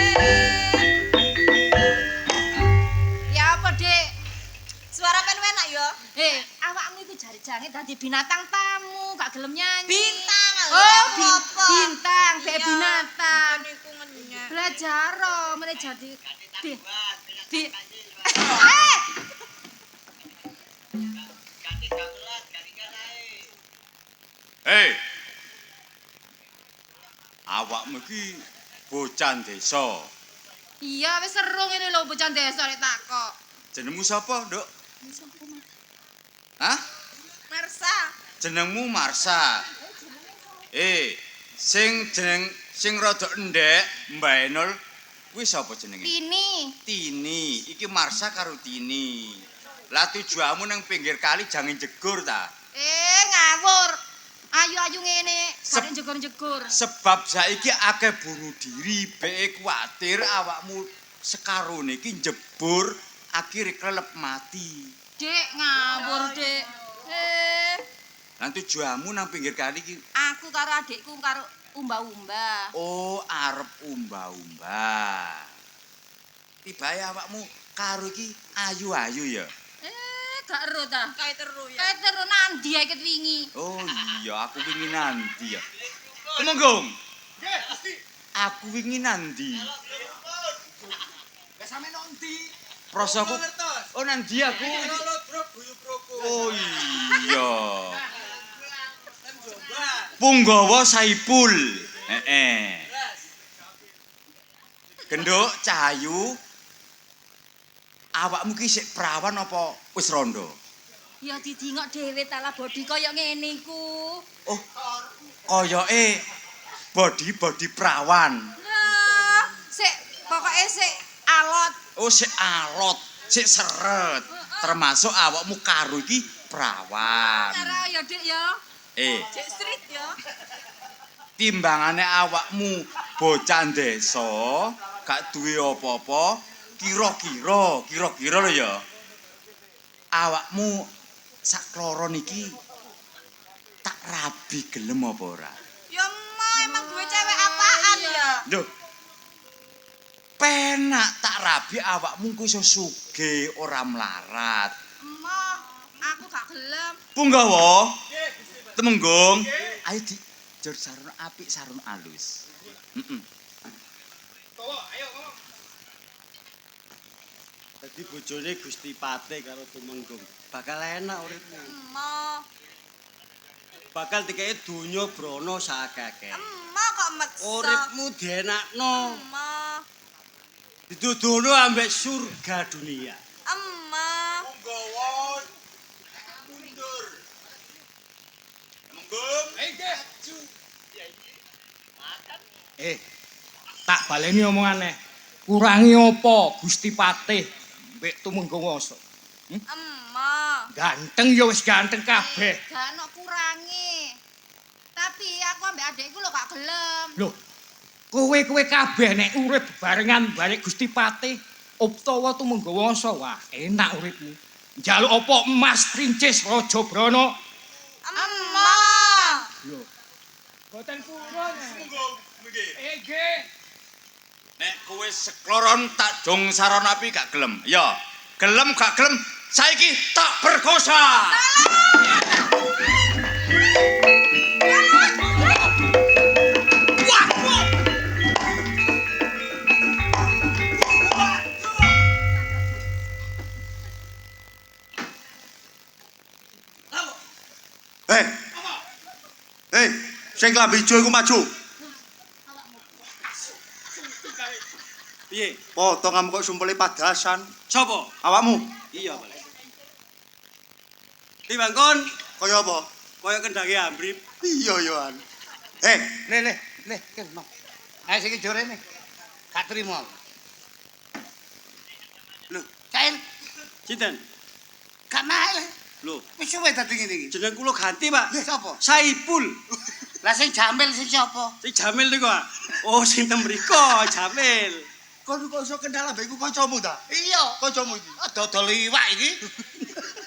Ya apa, Dek? Suara pen enak ya? Awakmu iku jari-jari dadi binatang tamu, gak gelem nyanyi. Bintang. Oh, apa? bintang, kayak Iya. binatang. Niku ngenyek. Belajar meneh jadi di Hei. Awakmu iki bocah desa. Iya, wis seru ngene lho bocah desa nek takok. Jenengmu sapa, Nduk? Hah? Marsa. Jenengmu Marsa. Sing rada endek, Mbak Enul, kuwi sapa jenenge? Tini. Tini. Iki Marsa karo Tini. Lah tujuanmu nang pinggir kali jangan jegur ta? Ngawur. ayu-ayu ngene, gak jegur-jegur. Sebab saiki akeh bunuh diri, beke kuwatir awakmu sekarone iki njebur akhire kelep mati. Dik, ngawur, Dik. Lan tujuanmu nang pinggir kali iki. Aku karo adikku karo umba-umba. Oh, arep umba-umba. Tibae awakmu karo iki ayu-ayu ya. Gak ero ta? Kae teru ya. Kae teru nandi ae ket wingi. Oh iya, aku wingi nandi ya. Temenggung. Nggih, Gusti. Aku wingi nandi. Lah sampe nondi? Prosoku. Oh nandi aku. Oh iya. Punggawa Saipul. Genduk Cahayu. Awakmu ki sik prawan apa wis rondo? Ya didingok dhewe talah bodi kaya ngene iku. Oh, koyoke bodi prawan. Lah, pokoke sik alot. Oh, sik alot, sik seret. Termasuk awakmu karo iki prawan. Cara ya, Dik ya. Cek street ya. Timbangane awakmu bocah desa, gak duwe apa-apa, kira-kira lho ya. Awakmu sakloron iki tak rabi gelem apa ora? Ya emang gue cewek apaan ya? Lho. Penak tak rabi awakmu ku iso sugih ora melarat. Emoh, aku gak gelem. Punggawa. Temenggung. Ayo dijur sarung apik sarung alus. Heeh. Ayo ngomong. Dadi bojone Gusti Patih karo Tumenggung bakal enak uripmu. Emoh. Bakal dikei donya brana sakake. Emoh kok meksa. Uripmu dienakno. Emoh. Didudono ambek surga dunia. Emoh. Punggawa mundur. Temenggung. Nggih. Tak baleni omongane. Kurangi apa Gusti Patih mbek Tumenggung Wasa? Emoh. Ganteng ya wis ganteng kabeh. Gak ono kurangi. Tapi aku ambek adikku lho gak gelem. Loh, kowe kabeh nek urip bebarengan barek Gusti Patih utawa Tumenggung Wasa, wah enak uripmu. Njaluk apa emas princes Raja Brana? Emoh. Lho. Boten purun. Punggung nggih. Nggih. Nek kowe sekloron tak jong saron api gak gelem. Ya, gelem gak gelem saiki tak perkosa. Hei, sing klambi ijo iku maju. Piye? Potonganmu kok sumpele padasan. Sopo? Awakmu. Iya, Pak. Timbangkon Kaya apa? kaya kendange ambrip. Iya, Yohan. Le, kene. Ayo sing jore ne. Gak trimo. Lho, Kain sinten? gak mae. Lho, Wis suwe dadi ngene iki. jeneng kula ganti, Pak. Sapa? Saipul. Lah sing jamil sing sapa? Sing Jamil niku, Pak. Oh, sing tembriko Jamil. Kon kok iso kendal ambekku kancamu ta? Iya. Kancamu iki. Dodol iwak iki.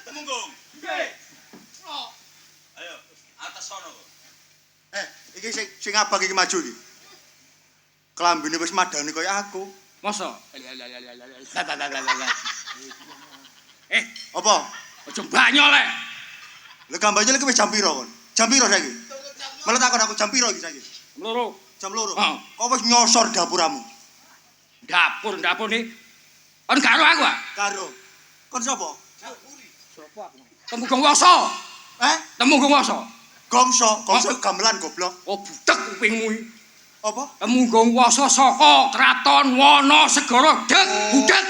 Temenggung. Nggih. Ayo, atas sono. Iki sing abang iki maju iki. Klambine wis madani kaya aku. Masa? Apa? Aja banyol le. Lah gambane iki wis jam piro kon? Jam piro saiki? Malah takon aku jam piro iki saiki? Loro. Jam 2. Heeh. Kok wis nyosor dapuramu? Dapur nih. Kon karo aku ah. Karo. Kon sapa? Temenggung Wasa. Temenggung Wasa. Gongso gamelan goblok. Oh butek kupingmu iki. Apa? Temenggung Wasa saka Kraton Wanasegara. Dek, budet.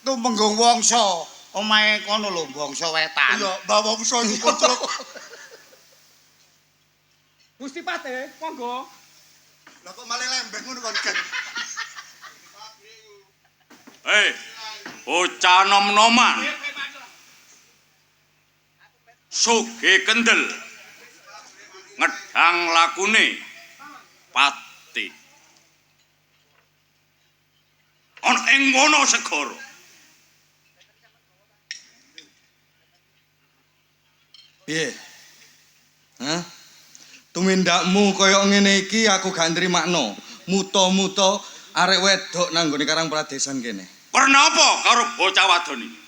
Tumenggung Wangsa. Omahe kono lho, Wangsa Wetan. Iya, Mbah Wongso iku goblok. Gusti Patih, monggo. Lah kok malah lembeh ngono kon kan. Hei, bocah nom-noman. Sugih kendel. ngedang lakune pati. Ana ing ngono segara. Piye? Hah? Tumindakmu kaya ngene iki aku gak nrimakno. Muto-muto arek wedok nang nggone Karang Pradesan kene. Kenapa karo bocah wadon iki?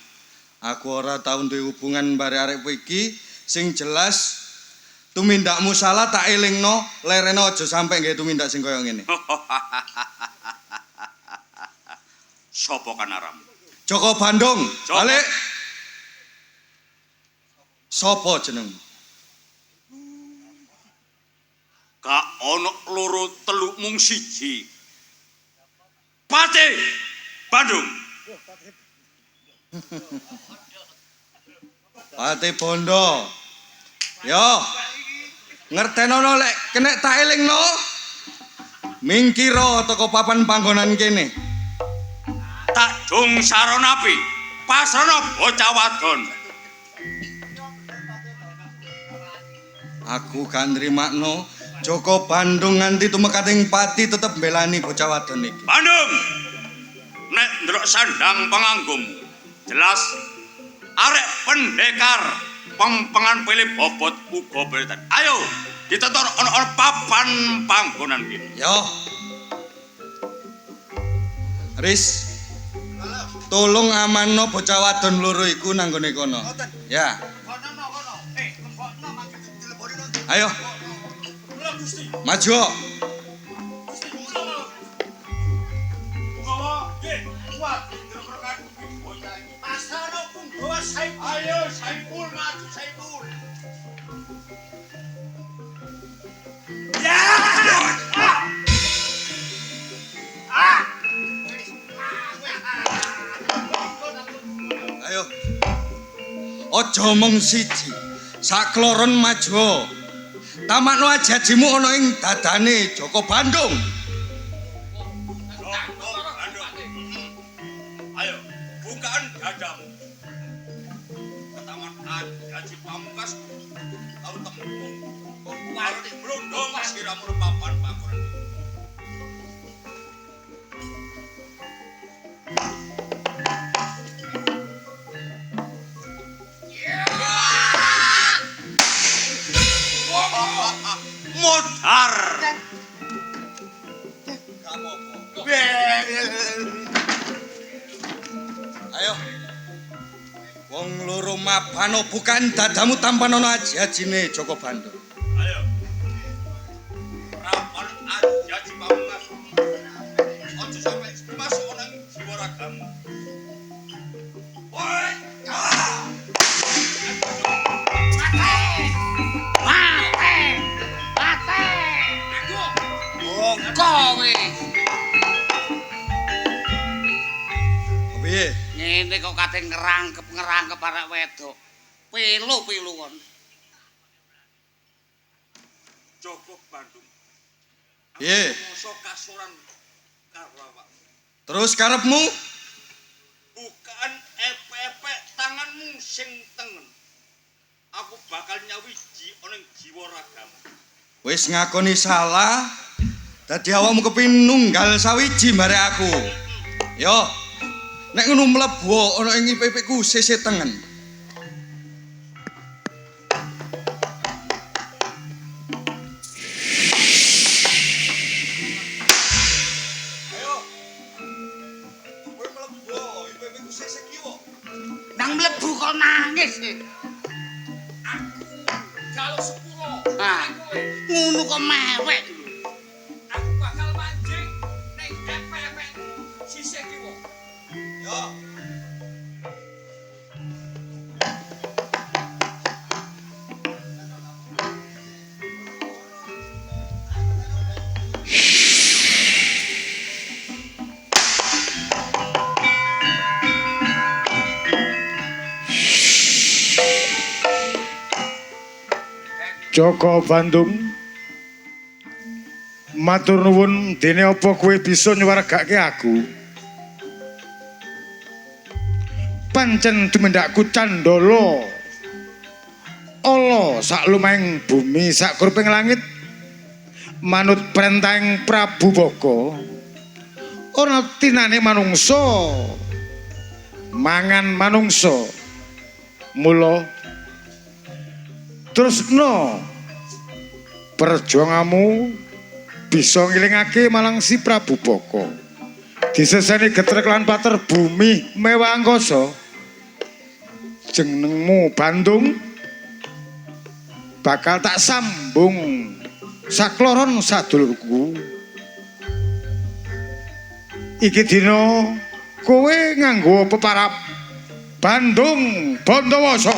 Aku ora tau duwe hubungan bare arek iki, sing jelas tumindakmu salah tak elingno, lerene aja sampe nggae tumindak sing kaya ngene. Sopo kan aramu? Joko Bandung, balik. Sopo jenengmu? Gak ono loro telu mung siji. Pati Bandung. Pati Bondo. Yo. Ngertenono lek kenek tak elingno. Mingkira teko papan panggonan kene. Tak jung saronapi. Pasrana bocah wadon. Aku gak nrimakno Joko Bandung nganti tumekating pati tetep mbelani bocah wadon iki. Bandung. Nek ndelok sandang panganggomu, jelas arek pendekar pempengan pilih bobot uga beritan. Ayo, ditetor ana papan panggonan iki. Yo. Riz. Tolong amanno bocah wadon loro iku nang gone kono. Ya. Ayo. Maju. Ayo, Saipul maju, Saipul. Ya! Ayo. Aja mung siji. Sakloron maju. Tamakno ajajimu ana ing dadane Joko Bandung. Ayo, bukaan dadamu. Ketaman Haji Pamungkas karo temungmu. Kuwati brondong siramu papan panggonan. Modar. Ayo. Wong loro mabano bukan dadamu tanpa nono ajine Joko Bandung. Ayo. Rapan Haji Pamungkas. Ojo sampai masuk ana ing jiwa ragamu. Woi. Kowe. Piye? Ngene kok kate ngerangkep arek wedok. Pilu-pilu kon. Joko Bandung. Piye? Mosok kasuran karo awak. Terus karepmu? Bukaan epek-epek tanganmu sing tengen. Aku bakal nyawiji ana ing jiwa ragamu. Wis ngakoni salah. Dadi awakmu kepinunggal sawiji bare aku. Yo. Nek ngono mlebu ana ing ipikku sisih tengen. Ayo. Kowe mlebu ipikku sisih kiwa. Nang mlebu kok nangis. Aku jaluk sepuro. Ah. Ngono kok mewek. Aku bakal mancing ning epek-epek sisih kiwa. Yo. Joko Bandung. Matur nuwun dene apa kowe bisa nyuwargake aku? Pancen tumindakku Candala. Ala kala saklumahing bumi sakuruping langit manut perintahing Prabu Baka ora tinane manungsa mangan manungsa mula tresna perjuanganmu bisa ngilingake malang si Prabu Baka diseseni getrek lan pater bumi mewah angkasa jenengmu Bandung bakal tak sambung sakloron sadulurku iki dina kowe nganggo peparap Bandung Bondowoso.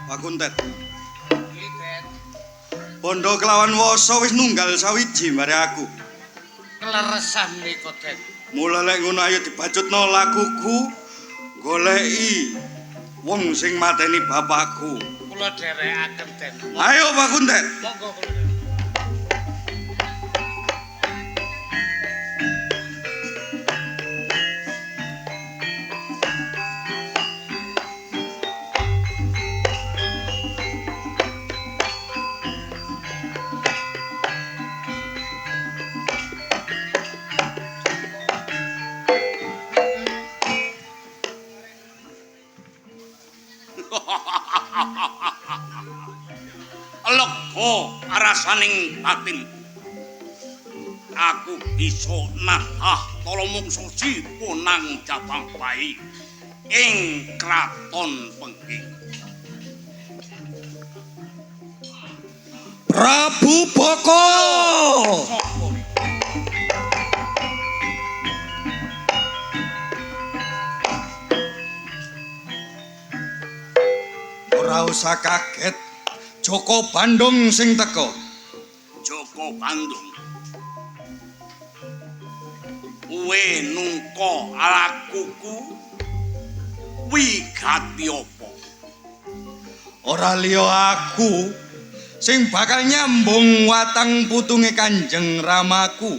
Pak Kuntet. Bondo kelawan Woso wis nunggal sawiji mare aku. Kleresan niku, Den. Mula lek ngono ayo dibajutno lakuku goleki wong sing mateni bapakku. Kula dherekaken, Den. Ayo Pak Kuntet. Monggo kula. Lega arasaning batin. Aku bisa nahah Talamangsa Jiponang Jabangbahi ing kraton Pengging. Prabu Baka. Ora usah kaget, Joko Bandung sing teko. Joko Bandung. Kowe nungka alakuku wigati apa? Ora liya aku sing bakal nyambung watang putunge Kanjeng Ramaku.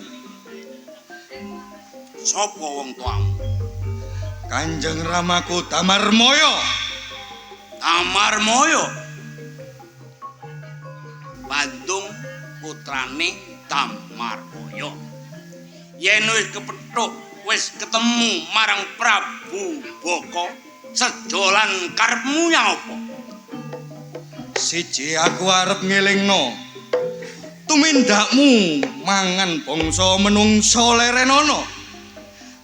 Sapa wong tuamu? Kanjeng Ramaku Damarmaya. Damarmaya. Bandung putrane Damarmaya. Yen wis kepethuk wis ketemu marang Prabu Baka, sejolan karepmu apa? Siji aku arep ngelingno tumindakmu mangan bangsa menungsa lerenana.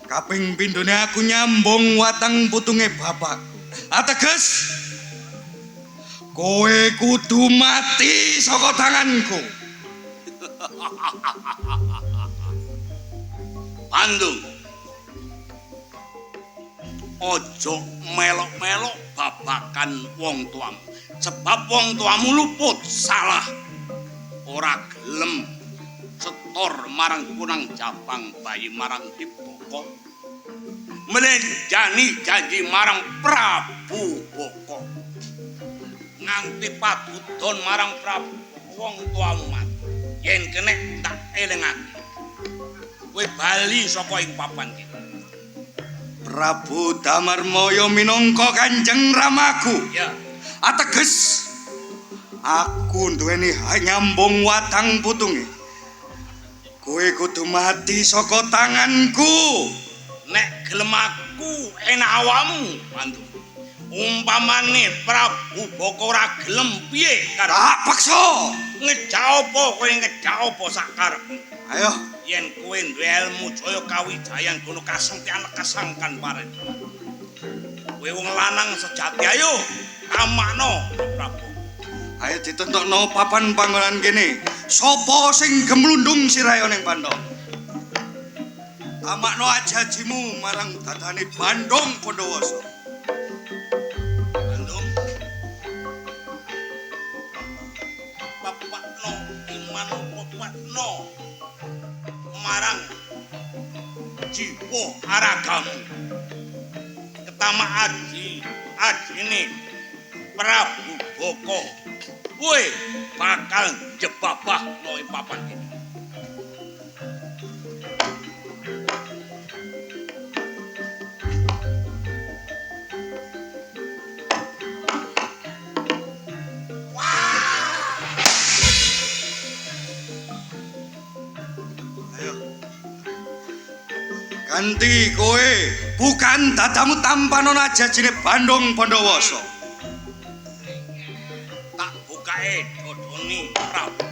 Kaping pindhone aku nyambung watang putunge bapakku. Ateges kowe kudu mati saka tanganku. Bandung. Ojo melok-melok babakan wong tuamu. Sebab wong tuamu luput salah. Ora gelem setor marang Kunang Jabangbahi marang Diptaka. Melenjani janji marang Prabu Baka. Nganti padudon marang Prabu wong tuamu mati. Yen kene tak elingake. Kowe bali saka ing papan iki. Prabu Damarmaya minangka Kanjeng Ramaku. Ya. Ateges aku duweni nyambung watang putunge. Kowe kudu mati saka tanganku. Nek gelem aku enak awakmu, Bandung. Umpamane Prabu Baka ora gelem piye karo paksa. Ngejak apa kowe ngejak apa sak karepmu? Ayo, yen kowe duwe ilmu jaya kawijayan gono kasengtian kesangkan bareng. Kowe wong lanang sejati ayo tamakno Prabu. Ayo ditentokno papan panggonan kene. Sopo sing gemlundung sirahe ning Pandhawa? Tamakno ajajimu marang dadane Bandung Bondowoso. Bandung. Bapakno iman bapakno marang jiwa aragamu. Ketama ajine Prabu Baka. Kowe bakal jebabah no ing papan iki. Ganti kowe bukan dadamu tampanon aja jine Bandung Bondowoso. Tak bukae dodoni Prabu.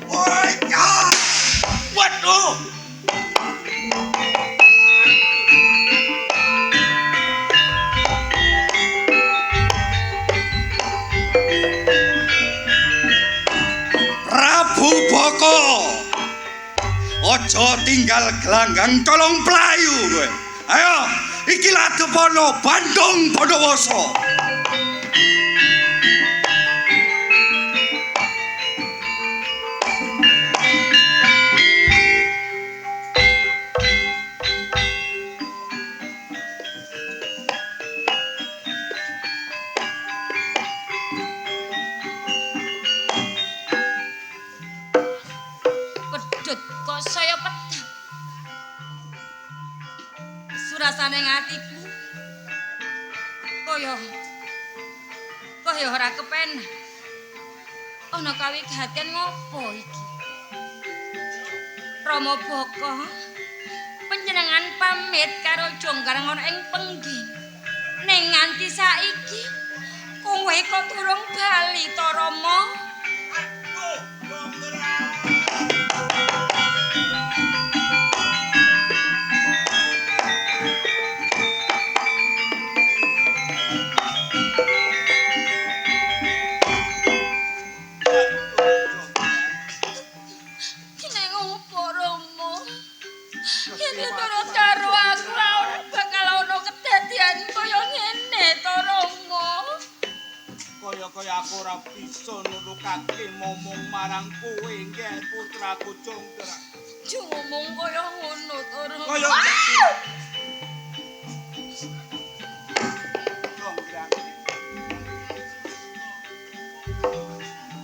Woi, ya. Waduh. Prabu Boko. Ojo tinggal gelanggang colong playu kowe. Ayo, iki Ladepono Bandung Bondowoso. Pedhot kok saya pedhot. Surasane atiku kaya ora kepenak. Ana kawigaten ngopo iki? Rama Boko panjenengan pamit karo Jonggrang ana ing Pengging. Ning nganti saiki kowe kok durung bali to Rama? Kene ngopo Rama? Yen turut karo aku ora bakal ana kedadian kaya ngene to Rama. Kaya aku ora bisa nurukake momong marang kowe nggih putraku Jonggrang. Ngomong kaya ngono to Rama. Kaya Jonggrang.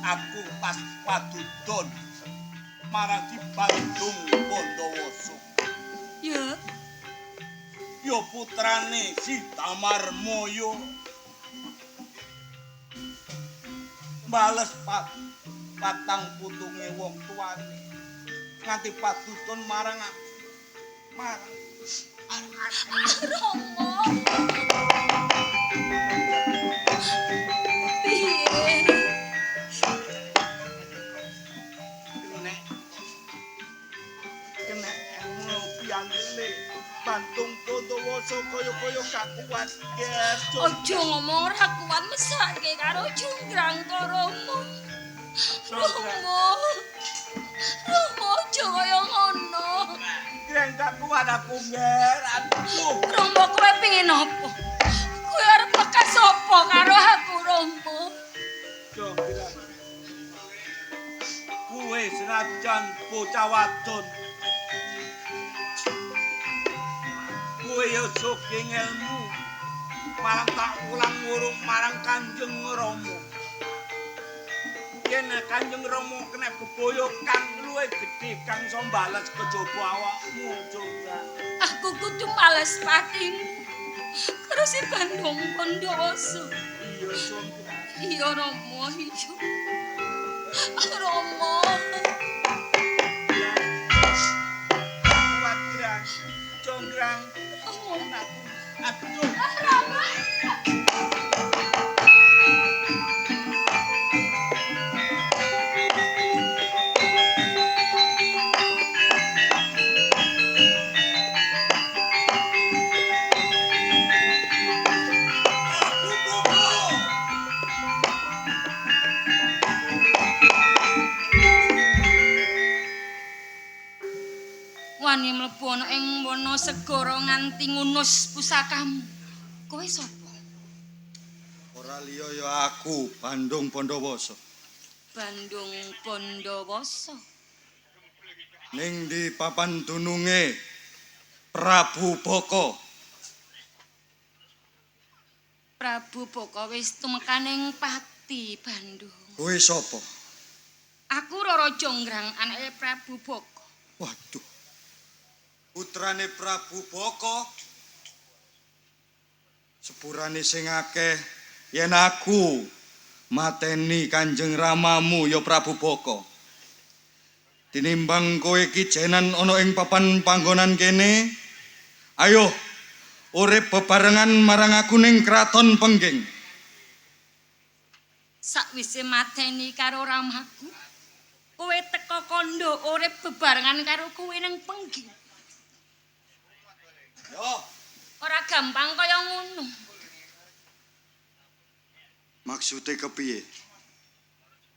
Aku pas padudon marang di Bandung Bondowoso. Ya, Yo putrane si Damarmoyo bales patang putunge wong tuane nganti padudon marang Rama. Piye? kena ngopi anggele Bandung Bondowoso kaya gak kuat ger. Ojo ngomong ora kuat mesake karo Jonggrang to Rama. Rama. Rama ojo kaya ngono. Greng gak kuat aku ger. Aduh. Rama kowe pengin apa? Kowe arep bekas apa karo aku Rama? Jonggrang. Kuwe senajan bocah wadon. Kuwe yo sugih ilmu. Marang tak ulang ngurung marang Kanjeng Rama. Yen Kanjeng Rama kena bebaya kang luwih gedhe kang iso mbales kejaba awakmu, Jonggrang. Aku kudu males patimu. Karo si Bandung Bondowoso. Iya, Jonggrang. Iya Rama, iya. Rama. Kuat Grang. Jonggrang. Aduh. Rama. Wani mlebu ana ing Wonosegoro nganti ngunus pusakamu. Kowe sapa? Ora liya ya aku, Bandung Bondowoso. Bandung Bondowoso. Ning di papan dununge Prabu Boko. Prabu Boko wis tumekaning pati Bandung. Kowe sapa? Aku Rara Jonggrang, anake Prabu Boko. Waduh. Putrane Prabu Boko. Sepurane sing akeh yen aku mateni Kanjeng Ramamu ya Prabu Boko. Tinimbang kowe iki jenan ana ing papan panggonan kene, ayo urip bebarengan marang aku ning kraton Pengging. Sakwise mateni karo ramaku, kowe teka kondo urip bebarengan karo kowe ning Pengging. Yo, ora gampang kaya ngono. Maksude kepiye?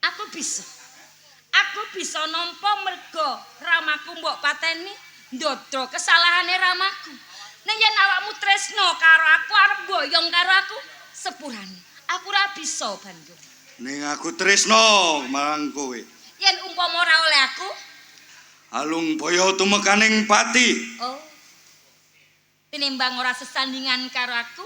Aku bisa nampa merga ramaku mbok pateni ndodro kesalahane ramaku. Nek yen awakmu tresno karo aku arep boyong karo aku sepurane. Aku ora bisa Bandung. Ning aku tresno marang kowe. Yen umpama ora oleh aku, Alung boyo tumekaning pati. oh. Tinimbang ora sesandingan karo aku,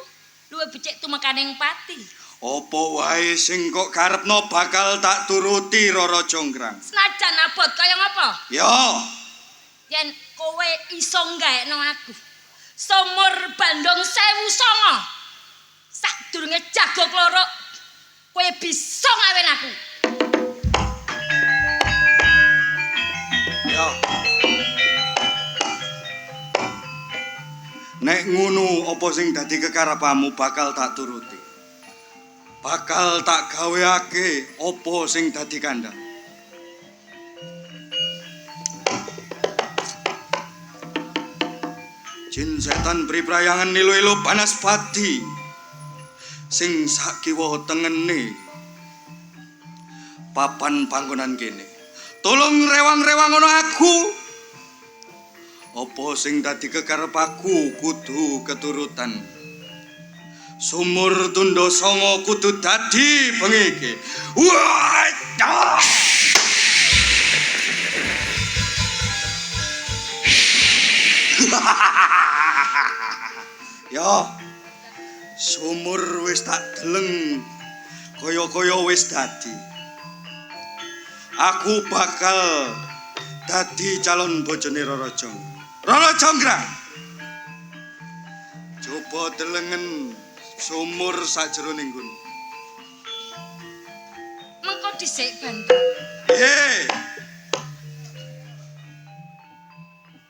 luwih becik tumekaning pati. Apa wae sing kok karepno bakal tak turuti Rara Jonggrang. Senajan abot kaya ngapa? Yo, Yen kowe iso gaekno aku sumur Bandung 1009 sadurunge jago kloro kowe bisa ngawen aku. yo. Nek ngono apa sing dadi kekarepamu bakal tak turuti. Bakal tak gaweake apa sing dadi kandhang. Jin setan priprayangan nilu-ilu Banaspati sing sakiwa tengene papan panggonan kene. Tolong rewang-rewang ono aku. Apa sing dadi kekarepku kudu keturutan. Sumur Tundha Sanga kudu dadi bengi iki. Wah! Yo, sumur wis tak deleng kaya-kaya wis dadi. Aku bakal dadi calon bojone Rara Jonggrang. Rara Jonggrang. Coba delengen sumur sajroning kono. Mengko dhisik Bandung. Piye?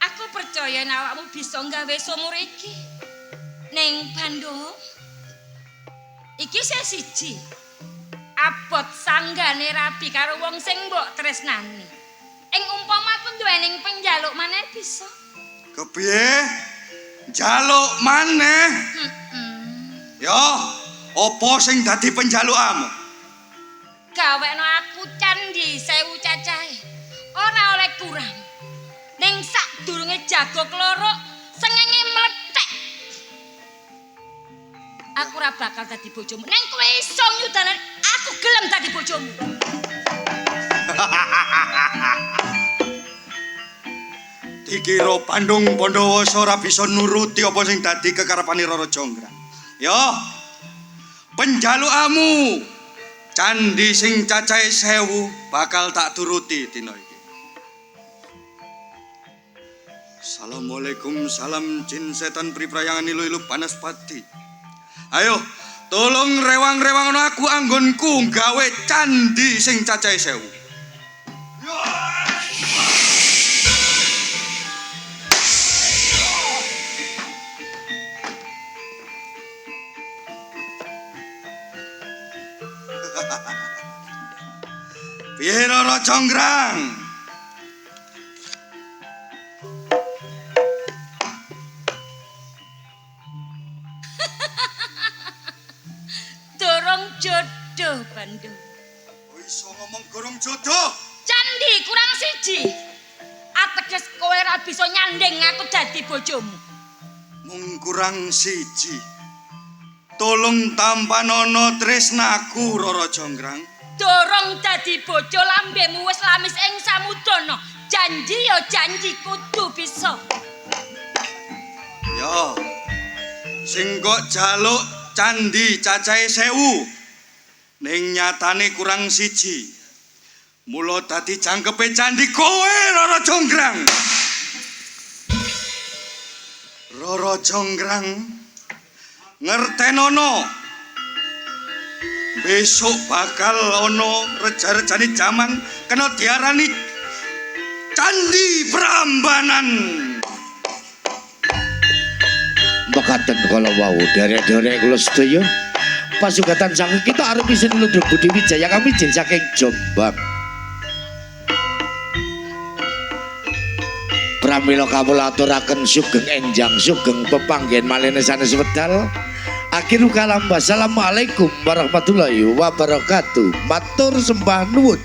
Aku percaya nek awakmu bisa nggawe sumur iki. Ning Bandung. Iki siji. Abot sanggane rabi karo wong sing mbok tresnani. Ing umpama aku duwening penjaluk maneh bisa. Kepiye? Jaluk maneh? Yo, apa sing dadi penjalukmu? Gawekno aku candhi 1000 cacahe. Ora oleh kurang. Ning sadurunge jago kloro sengenge mlethek. Aku ora bakal dadi bojomu. Ning kowe iso nyudanen aku gelem dadi bojomu. Dikira Bandung Pandawasa ora bisa nuruti apa sing dadi kekarepane Rara Jonggrang. Yo, penjalukmu candhi sing cacahe 1000 bakal tak turuti dina iki. Assalamualaikum, salam jin setan priprayangan ilu-ilu Banaspati. Ayo, tolong rewang-rewang aku anggonku gawe candhi sing cacahe 1000. Piye Rara Jonggrang? Dorong jodoh Bandung. Kowe iso ngomong gorong jodoh? Candhi kurang siji. Ateges kowe ora bisa nyanding aku dadi bojomu. Mung kurang siji. Tolong tampanono tresnaku Rara Jonggrang. Dorong dadi bojo lambemu wis lamis ing samudana. Janji ya janji kudu bisa. Yo. Sing kok jaluk candhi cacahe 1000. Ning nyatane kurang siji. Mula dadi jangkepe candhi kowe Rara Jonggrang. Rara Jonggrang ngertenono. Besok bakal ono reja-rejane jaman kena diarani Candi Prambanan. Mekaten kala wau derek-derek kula sedaya pasugatan sang kita arep isin Ludruk Budi Wijaya kami jin saking Jombang. Pramila kawula aturaken sugeng enjang sugeng pepanggen malih sanes wedal. Akhiru kalam wassalamualaikum warahmatullahi wabarakatuh. Matur sembah nuwun.